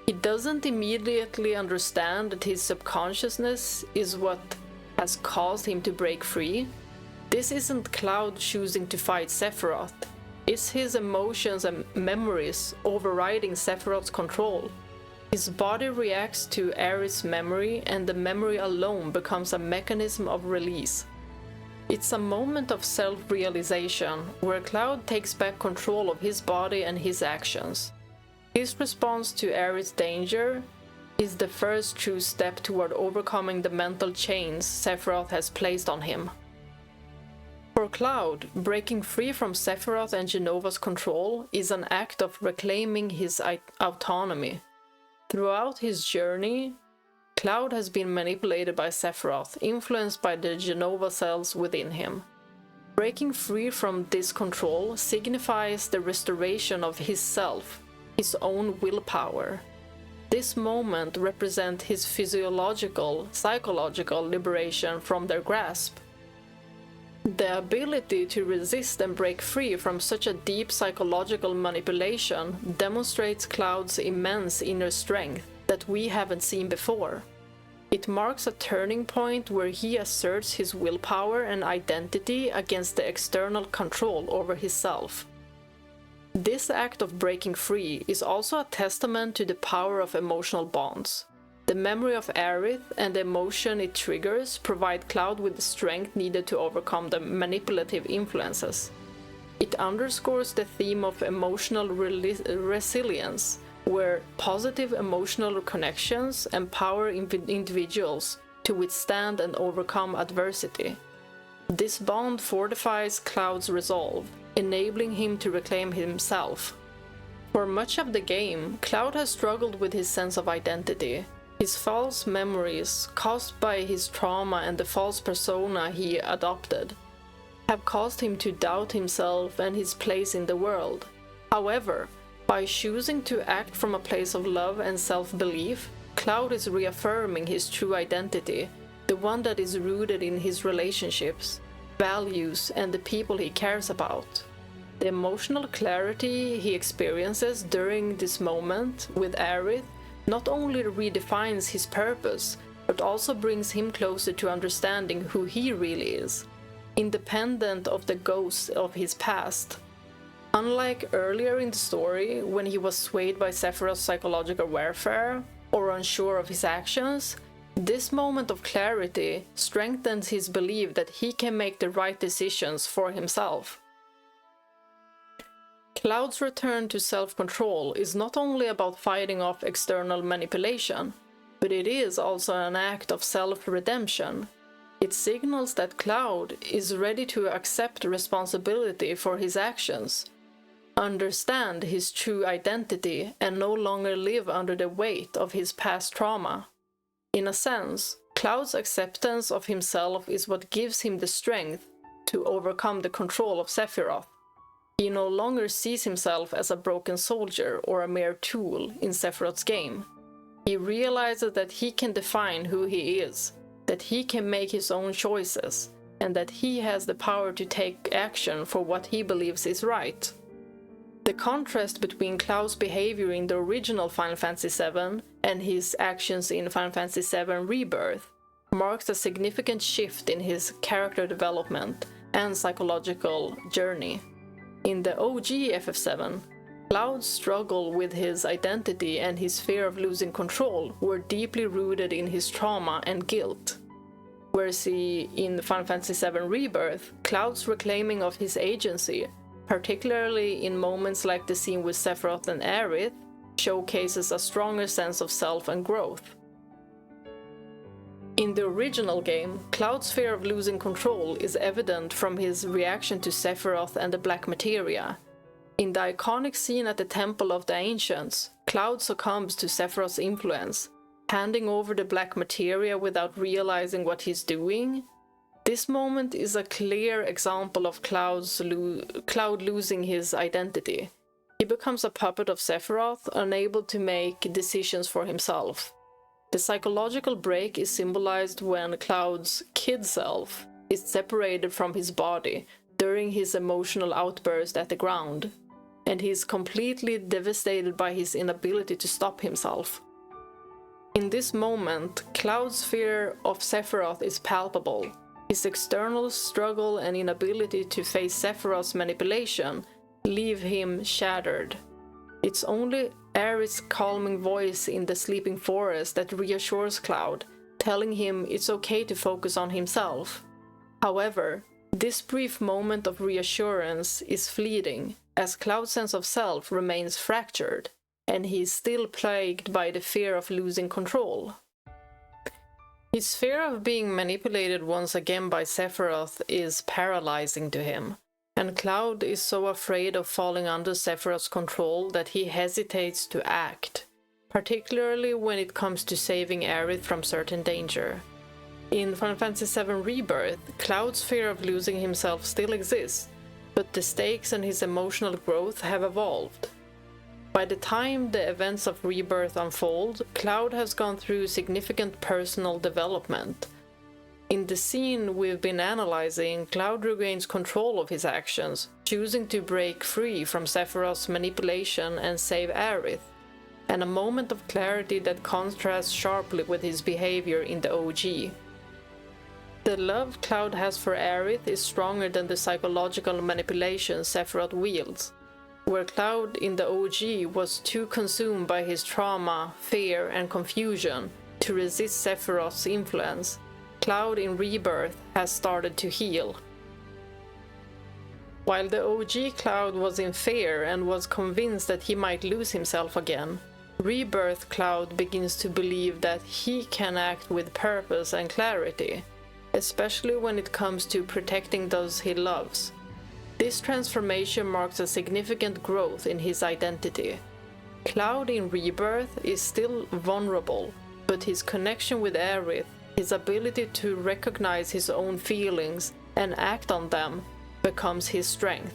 He doesn't immediately understand that his subconsciousness is what has caused him to break free. This isn't Cloud choosing to fight Sephiroth. It's his emotions and memories overriding Sephiroth's control. His body reacts to Aerith's memory, and the memory alone becomes a mechanism of release. It's a moment of self-realization, where Cloud takes back control of his body and his actions. His response to Aerith's danger is the first true step toward overcoming the mental chains Sephiroth has placed on him. For Cloud, breaking free from Sephiroth and Jenova's control is an act of reclaiming his autonomy. Throughout his journey, Cloud has been manipulated by Sephiroth, influenced by the Jenova cells within him. Breaking free from this control signifies the restoration of his self, his own willpower. This moment represents his physiological, psychological liberation from their grasp. The ability to resist and break free from such a deep psychological manipulation demonstrates Cloud's immense inner strength that we haven't seen before. It marks a turning point where he asserts his willpower and identity against the external control over his self. This act of breaking free is also a testament to the power of emotional bonds. The memory of Aerith and the emotion it triggers provide Cloud with the strength needed to overcome the manipulative influences. It underscores the theme of emotional resilience, where positive emotional connections empower individuals to withstand and overcome adversity. This bond fortifies Cloud's resolve, enabling him to reclaim himself. For much of the game, Cloud has struggled with his sense of identity. His false memories, caused by his trauma and the false persona he adopted, have caused him to doubt himself and his place in the world. However, by choosing to act from a place of love and self-belief, Cloud is reaffirming his true identity, the one that is rooted in his relationships, values, and the people he cares about. The emotional clarity he experiences during this moment with Aerith not only redefines his purpose, but also brings him closer to understanding who he really is, independent of the ghosts of his past. Unlike earlier in the story, when he was swayed by Sephiroth's psychological warfare or unsure of his actions, this moment of clarity strengthens his belief that he can make the right decisions for himself. Cloud's return to self-control is not only about fighting off external manipulation, but it is also an act of self-redemption. It signals that Cloud is ready to accept responsibility for his actions, understand his true identity, and no longer live under the weight of his past trauma. In a sense, Cloud's acceptance of himself is what gives him the strength to overcome the control of Sephiroth. He no longer sees himself as a broken soldier or a mere tool in Sephiroth's game. He realizes that he can define who he is, that he can make his own choices, and that he has the power to take action for what he believes is right. The contrast between Cloud's behavior in the original Final Fantasy VII and his actions in Final Fantasy VII Rebirth marks a significant shift in his character development and psychological journey. In the OG FF7, Cloud's struggle with his identity and his fear of losing control were deeply rooted in his trauma and guilt. Whereas in Final Fantasy VII Rebirth, Cloud's reclaiming of his agency, particularly in moments like the scene with Sephiroth and Aerith, showcases a stronger sense of self and growth. In the original game, Cloud's fear of losing control is evident from his reaction to Sephiroth and the Black Materia. In the iconic scene at the Temple of the Ancients, Cloud succumbs to Sephiroth's influence, handing over the Black Materia without realizing what he's doing. This moment is a clear example of Cloud losing his identity. He becomes a puppet of Sephiroth, unable to make decisions for himself. The psychological break is symbolized when Cloud's kid self is separated from his body during his emotional outburst at the ground, and he is completely devastated by his inability to stop himself. In this moment, Cloud's fear of Sephiroth is palpable. His external struggle and inability to face Sephiroth's manipulation leave him shattered. It's only Aerith's calming voice in the sleeping forest that reassures Cloud, telling him it's okay to focus on himself. However, This brief moment of reassurance is fleeting, as Cloud's sense of self remains fractured, and he is still plagued by the fear of losing control. His fear of being manipulated once again by Sephiroth is paralyzing to him, and Cloud is so afraid of falling under Sephiroth's control that he hesitates to act, particularly when it comes to saving Aerith from certain danger. In Final Fantasy VII Rebirth, Cloud's fear of losing himself still exists, but the stakes and his emotional growth have evolved. By the time the events of Rebirth unfold, Cloud has gone through significant personal development. In the scene we've been analyzing, Cloud regains control of his actions, choosing to break free from Sephiroth's manipulation and save Aerith, and a moment of clarity that contrasts sharply with his behavior in the OG. The love Cloud has for Aerith is stronger than the psychological manipulation Sephiroth wields. Where Cloud in the OG was too consumed by his trauma, fear, and confusion to resist Sephiroth's influence, Cloud in Rebirth has started to heal. While the OG Cloud was in fear and was convinced that he might lose himself again, Rebirth Cloud begins to believe that he can act with purpose and clarity, especially when it comes to protecting those he loves. This transformation marks a significant growth in his identity. Cloud in Rebirth is still vulnerable, but his connection with Aerith, his ability to recognize his own feelings and act on them, becomes his strength.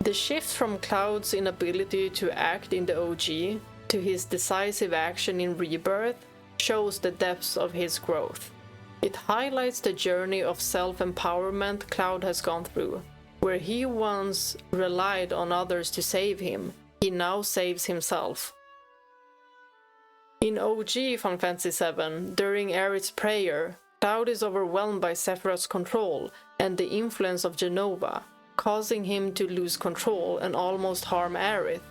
The shift from Cloud's inability to act in the OG to his decisive action in Rebirth shows the depths of his growth. It highlights the journey of self-empowerment Cloud has gone through. Where he once relied on others to save him, he now saves himself. In OG Final Fantasy VII, during Aerith's prayer, Cloud is overwhelmed by Sephiroth's control and the influence of Jenova, causing him to lose control and almost harm Aerith.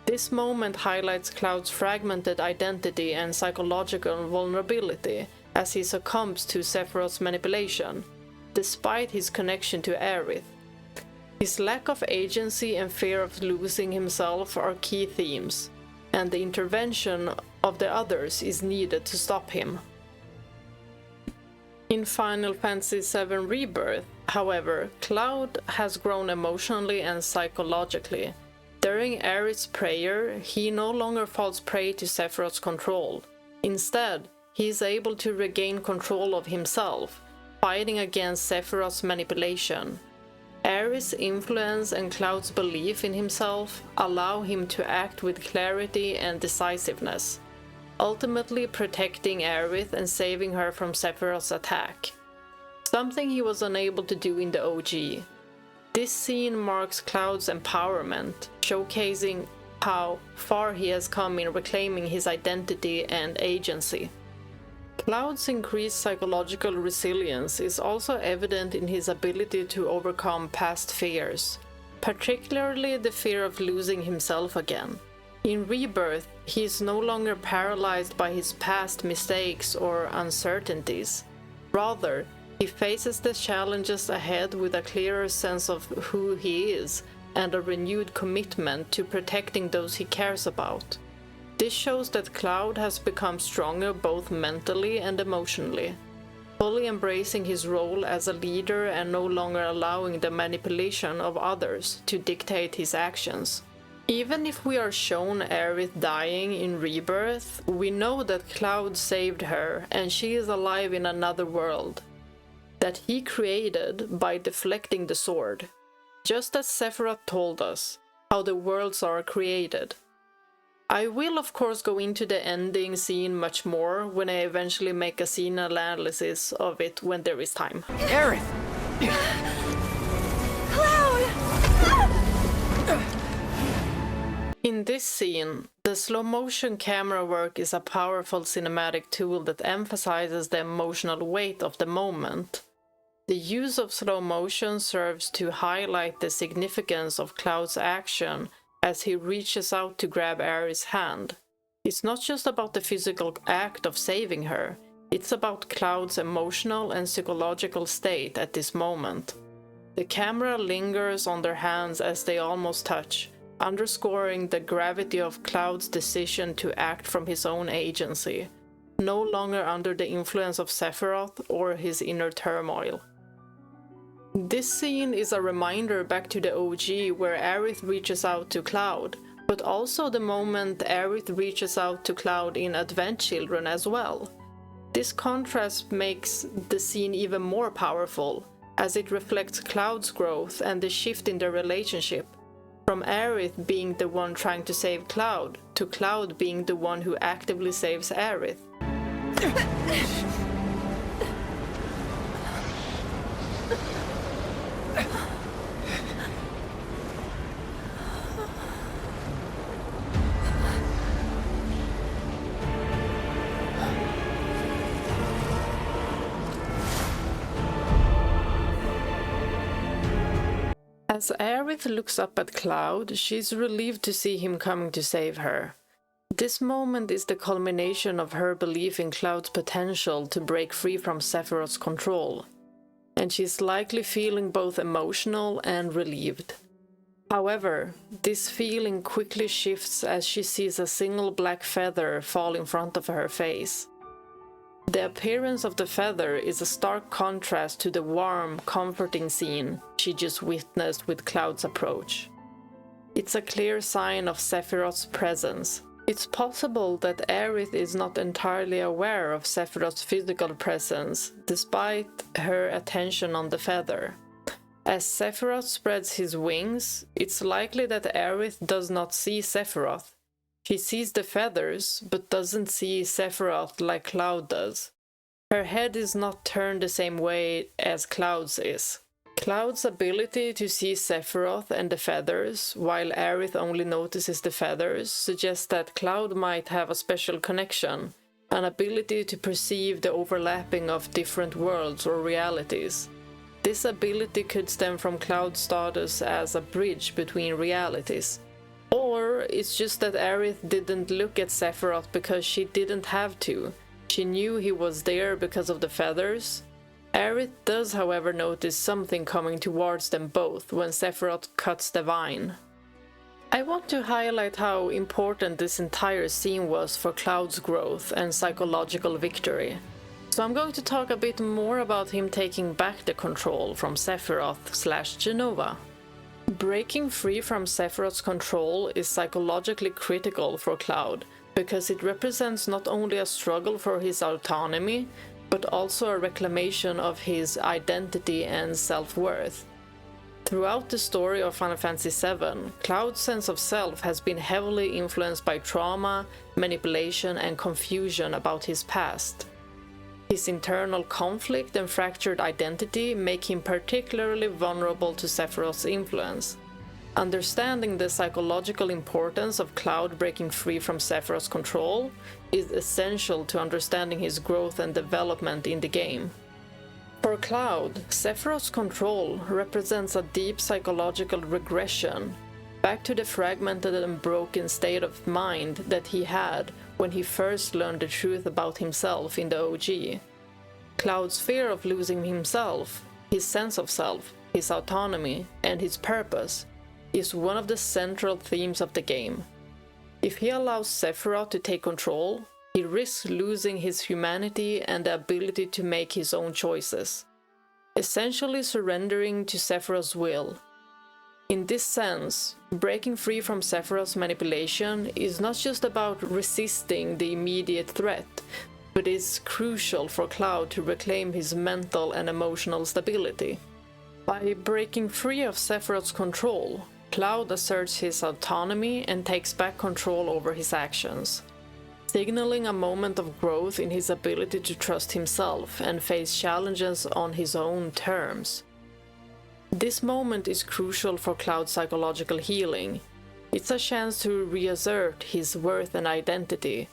This moment highlights Cloud's fragmented identity and psychological vulnerability as he succumbs to Sephiroth's manipulation, despite his connection to Aerith. His lack of agency and fear of losing himself are key themes, and the intervention of the others is needed to stop him. In Final Fantasy VII Rebirth, however, Cloud has grown emotionally and psychologically. During Aerith's prayer, he no longer falls prey to Sephiroth's control. Instead, he is able to regain control of himself, fighting against Sephiroth's manipulation. Aerith's influence and Cloud's belief in himself allow him to act with clarity and decisiveness, ultimately protecting Aerith and saving her from Sephiroth's attack, something he was unable to do in the OG. This scene marks Cloud's empowerment, showcasing how far he has come in reclaiming his identity and agency. Cloud's increased psychological resilience is also evident in his ability to overcome past fears, particularly the fear of losing himself again. In Rebirth, he is no longer paralyzed by his past mistakes or uncertainties. Rather, he faces the challenges ahead with a clearer sense of who he is and a renewed commitment to protecting those he cares about. This shows that Cloud has become stronger both mentally and emotionally, fully embracing his role as a leader and no longer allowing the manipulation of others to dictate his actions. Even if we are shown Aerith dying in Rebirth, we know that Cloud saved her and she is alive in another world that he created by deflecting the sword, just as Sephiroth told us how the worlds are created. I will of course go into the ending scene much more when I eventually make a scene analysis of it when there is time. Aerith! In this scene, the slow-motion camera work is a powerful cinematic tool that emphasizes the emotional weight of the moment. The use of slow motion serves to highlight the significance of Cloud's action as he reaches out to grab Aerith's hand. It's not just about the physical act of saving her, It's about Cloud's emotional and psychological state at this moment. The camera lingers on their hands as they almost touch, underscoring the gravity of Cloud's decision to act from his own agency, no longer under the influence of Sephiroth or his inner turmoil. This scene is a reminder back to the OG where Aerith reaches out to Cloud, but also the moment Aerith reaches out to Cloud in Advent Children as well. This contrast makes the scene even more powerful, as it reflects Cloud's growth and the shift in their relationship, from Aerith being the one trying to save Cloud, to Cloud being the one who actively saves Aerith. As Aerith looks up at Cloud, she's relieved to see him coming to save her. This moment is the culmination of her belief in Cloud's potential to break free from Sephiroth's control, and she's likely feeling both emotional and relieved. However, this feeling quickly shifts as she sees a single black feather fall in front of her face. The appearance of the feather is a stark contrast to the warm, comforting scene she just witnessed with Cloud's approach. It's a clear sign of Sephiroth's presence. It's possible that Aerith is not entirely aware of Sephiroth's physical presence, despite her attention on the feather. As Sephiroth spreads his wings, it's likely that Aerith does not see Sephiroth. She sees the feathers, but doesn't see Sephiroth like Cloud does. Her head is not turned the same way as Cloud's is. Cloud's ability to see Sephiroth and the feathers, while Aerith only notices the feathers, suggests that Cloud might have a special connection, an ability to perceive the overlapping of different worlds or realities. This ability could stem from Cloud's status as a bridge between realities. Or it's just that Aerith didn't look at Sephiroth because she didn't have to. She knew he was there because of the feathers. Aerith does, however, notice something coming towards them both when Sephiroth cuts the vine. I want to highlight how important this entire scene was for Cloud's growth and psychological victory. So I'm going to talk a bit more about him taking back the control from Sephiroth/Jenova. Breaking free from Sephiroth's control is psychologically critical for Cloud, because it represents not only a struggle for his autonomy, but also a reclamation of his identity and self-worth. Throughout the story of Final Fantasy VII, Cloud's sense of self has been heavily influenced by trauma, manipulation, and confusion about his past. His internal conflict and fractured identity make him particularly vulnerable to Sephiroth's influence. Understanding the psychological importance of Cloud breaking free from Sephiroth's control is essential to understanding his growth and development in the game. For Cloud, Sephiroth's control represents a deep psychological regression, back to the fragmented and broken state of mind that he had when he first learned the truth about himself in the OG. Cloud's fear of losing himself, his sense of self, his autonomy, and his purpose is one of the central themes of the game. If he allows Sephiroth to take control, he risks losing his humanity and the ability to make his own choices, essentially surrendering to Sephiroth's will. In this sense, breaking free from Sephiroth's manipulation is not just about resisting the immediate threat, but is crucial for Cloud to reclaim his mental and emotional stability. By breaking free of Sephiroth's control, Cloud asserts his autonomy and takes back control over his actions, signaling a moment of growth in his ability to trust himself and face challenges on his own terms. This moment is crucial for Cloud's psychological healing. It's a chance to reassert his worth and identity,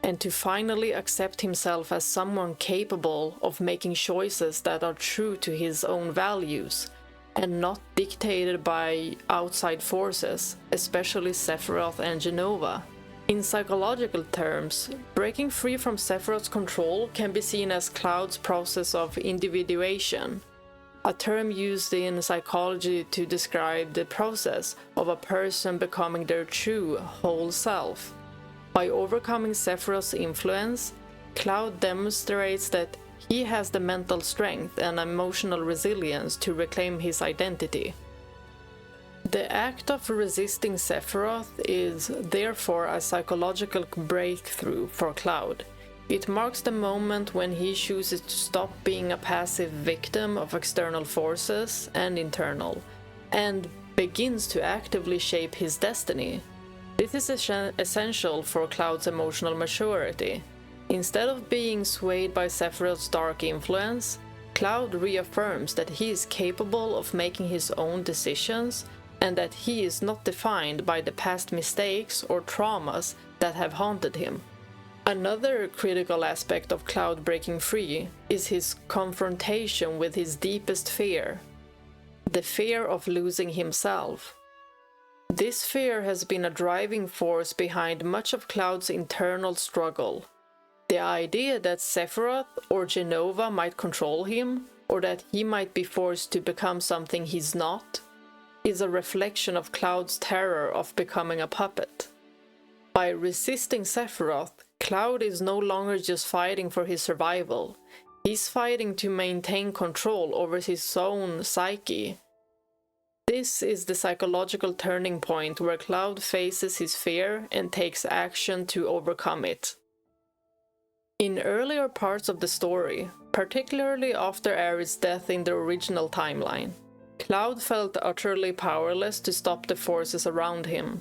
and to finally accept himself as someone capable of making choices that are true to his own values, and not dictated by outside forces, especially Sephiroth and Jenova. In psychological terms, breaking free from Sephiroth's control can be seen as Cloud's process of individuation, a term used in psychology to describe the process of a person becoming their true, whole self. By overcoming Sephiroth's influence, Cloud demonstrates that he has the mental strength and emotional resilience to reclaim his identity. The act of resisting Sephiroth is therefore a psychological breakthrough for Cloud. It marks the moment when he chooses to stop being a passive victim of external forces and internal, and begins to actively shape his destiny. This is essential for Cloud's emotional maturity. Instead of being swayed by Sephiroth's dark influence, Cloud reaffirms that he is capable of making his own decisions and that he is not defined by the past mistakes or traumas that have haunted him. Another critical aspect of Cloud breaking free is his confrontation with his deepest fear, the fear of losing himself. This fear has been a driving force behind much of Cloud's internal struggle. The idea that Sephiroth or Jenova might control him, or that he might be forced to become something he's not, is a reflection of Cloud's terror of becoming a puppet. By resisting Sephiroth, Cloud is no longer just fighting for his survival. He's fighting to maintain control over his own psyche. This is the psychological turning point where Cloud faces his fear and takes action to overcome it. In earlier parts of the story, particularly after Aerith's death in the original timeline, Cloud felt utterly powerless to stop the forces around him,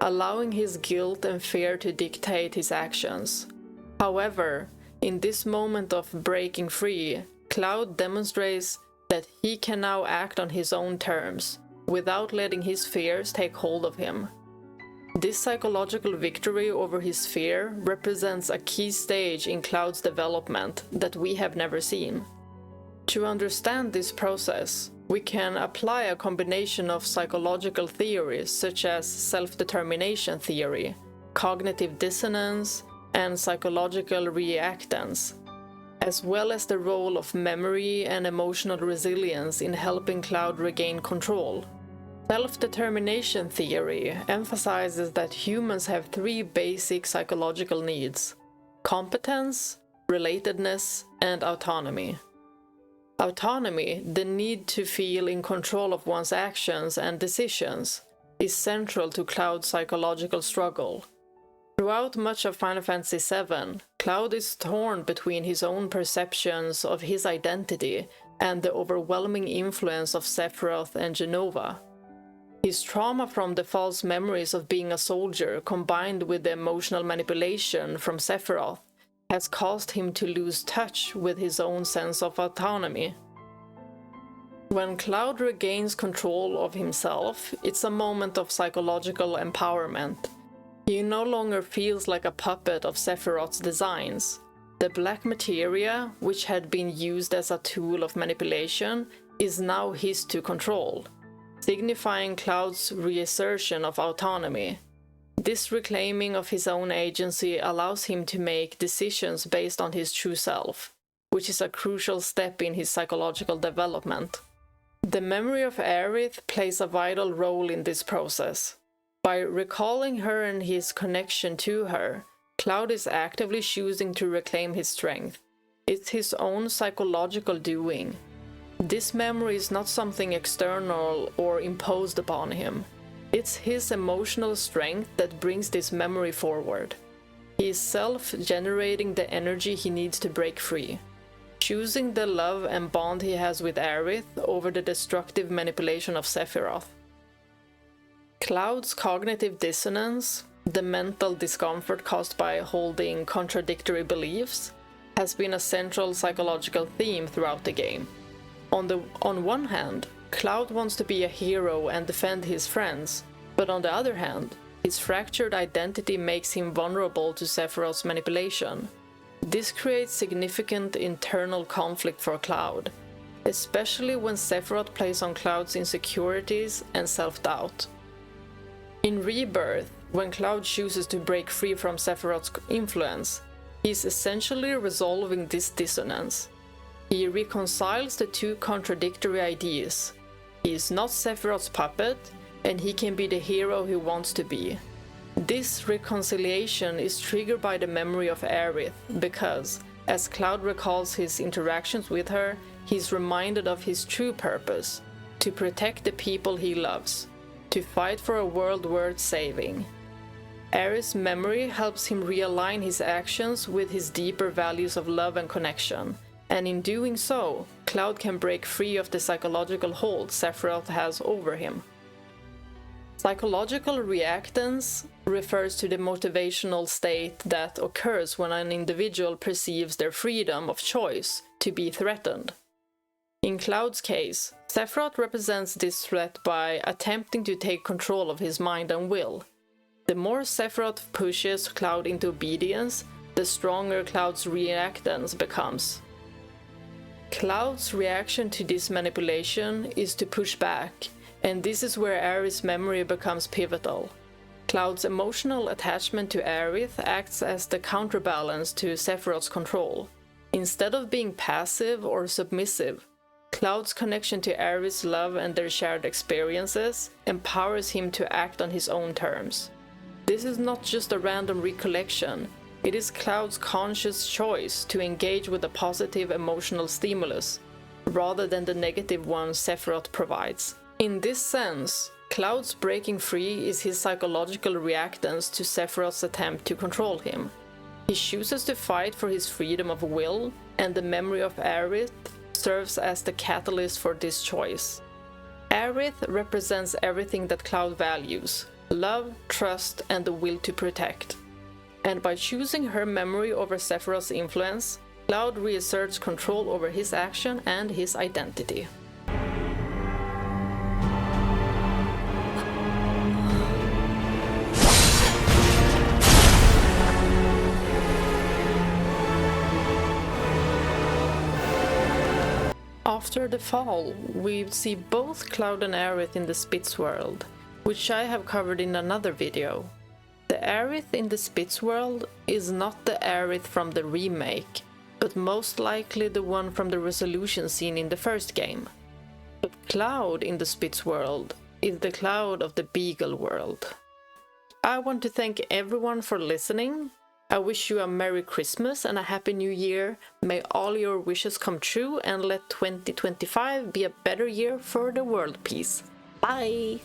allowing his guilt and fear to dictate his actions. However, in this moment of breaking free, Cloud demonstrates that he can now act on his own terms, without letting his fears take hold of him. This psychological victory over his fear represents a key stage in Cloud's development that we have never seen. To understand this process, we can apply a combination of psychological theories such as self-determination theory, cognitive dissonance, and psychological reactance, as well as the role of memory and emotional resilience in helping Cloud regain control. Self-determination theory emphasizes that humans have three basic psychological needs: competence, relatedness, and autonomy. Autonomy, the need to feel in control of one's actions and decisions, is central to Cloud's psychological struggle. Throughout much of Final Fantasy VII, Cloud is torn between his own perceptions of his identity and the overwhelming influence of Sephiroth and Jenova. His trauma from the false memories of being a soldier, combined with the emotional manipulation from Sephiroth, has caused him to lose touch with his own sense of autonomy. When Cloud regains control of himself, it's a moment of psychological empowerment. He no longer feels like a puppet of Sephiroth's designs. The black materia, which had been used as a tool of manipulation, is now his to control, signifying Cloud's reassertion of autonomy. This reclaiming of his own agency allows him to make decisions based on his true self, which is a crucial step in his psychological development. The memory of Aerith plays a vital role in this process. By recalling her and his connection to her, Cloud is actively choosing to reclaim his strength. It's his own psychological doing. This memory is not something external or imposed upon him. It's his emotional strength that brings this memory forward. He is self-generating the energy he needs to break free, choosing the love and bond he has with Aerith over the destructive manipulation of Sephiroth. Cloud's cognitive dissonance, the mental discomfort caused by holding contradictory beliefs, has been a central psychological theme throughout the game. On one hand, Cloud wants to be a hero and defend his friends, but on the other hand, his fractured identity makes him vulnerable to Sephiroth's manipulation. This creates significant internal conflict for Cloud, especially when Sephiroth plays on Cloud's insecurities and self-doubt. In Rebirth, When Cloud chooses to break free from Sephiroth's influence, he is essentially resolving this dissonance. He reconciles the two contradictory ideas. He is not Sephiroth's puppet, and he can be the hero he wants to be. This reconciliation is triggered by the memory of Aerith, because, as Cloud recalls his interactions with her, he is reminded of his true purpose: to protect the people he loves, to fight for a world worth saving. Aerith's memory helps him realign his actions with his deeper values of love and connection, and in doing so, Cloud can break free of the psychological hold Sephiroth has over him. Psychological reactance refers to the motivational state that occurs when an individual perceives their freedom of choice to be threatened. In Cloud's case, Sephiroth represents this threat by attempting to take control of his mind and will. The more Sephiroth pushes Cloud into obedience, the stronger Cloud's reactance becomes. Cloud's reaction to this manipulation is to push back, and this is where Aerith's memory becomes pivotal. Cloud's emotional attachment to Aerith acts as the counterbalance to Sephiroth's control. Instead of being passive or submissive, Cloud's connection to Aerith's love and their shared experiences empowers him to act on his own terms. This is not just a random recollection, it is Cloud's conscious choice to engage with a positive emotional stimulus, rather than the negative one Sephiroth provides. In this sense, Cloud's breaking free is his psychological reactance to Sephiroth's attempt to control him. He chooses to fight for his freedom of will, and the memory of Aerith serves as the catalyst for this choice. Aerith represents everything that Cloud values: love, trust, and the will to protect. And by choosing her memory over Sephiroth's influence, Cloud reasserts control over his action and his identity. After the fall, we see both Cloud and Aerith in the Spitz world, which I have covered in another video. The Aerith in the Spitz world is not the Aerith from the remake, but most likely the one from the resolution scene in the first game. But Cloud in the Spitz world is the Cloud of the Beagle world. I want to thank everyone for listening. I wish you a Merry Christmas and a Happy New Year. May all your wishes come true, and let 2025 be a better year for the world peace. Bye!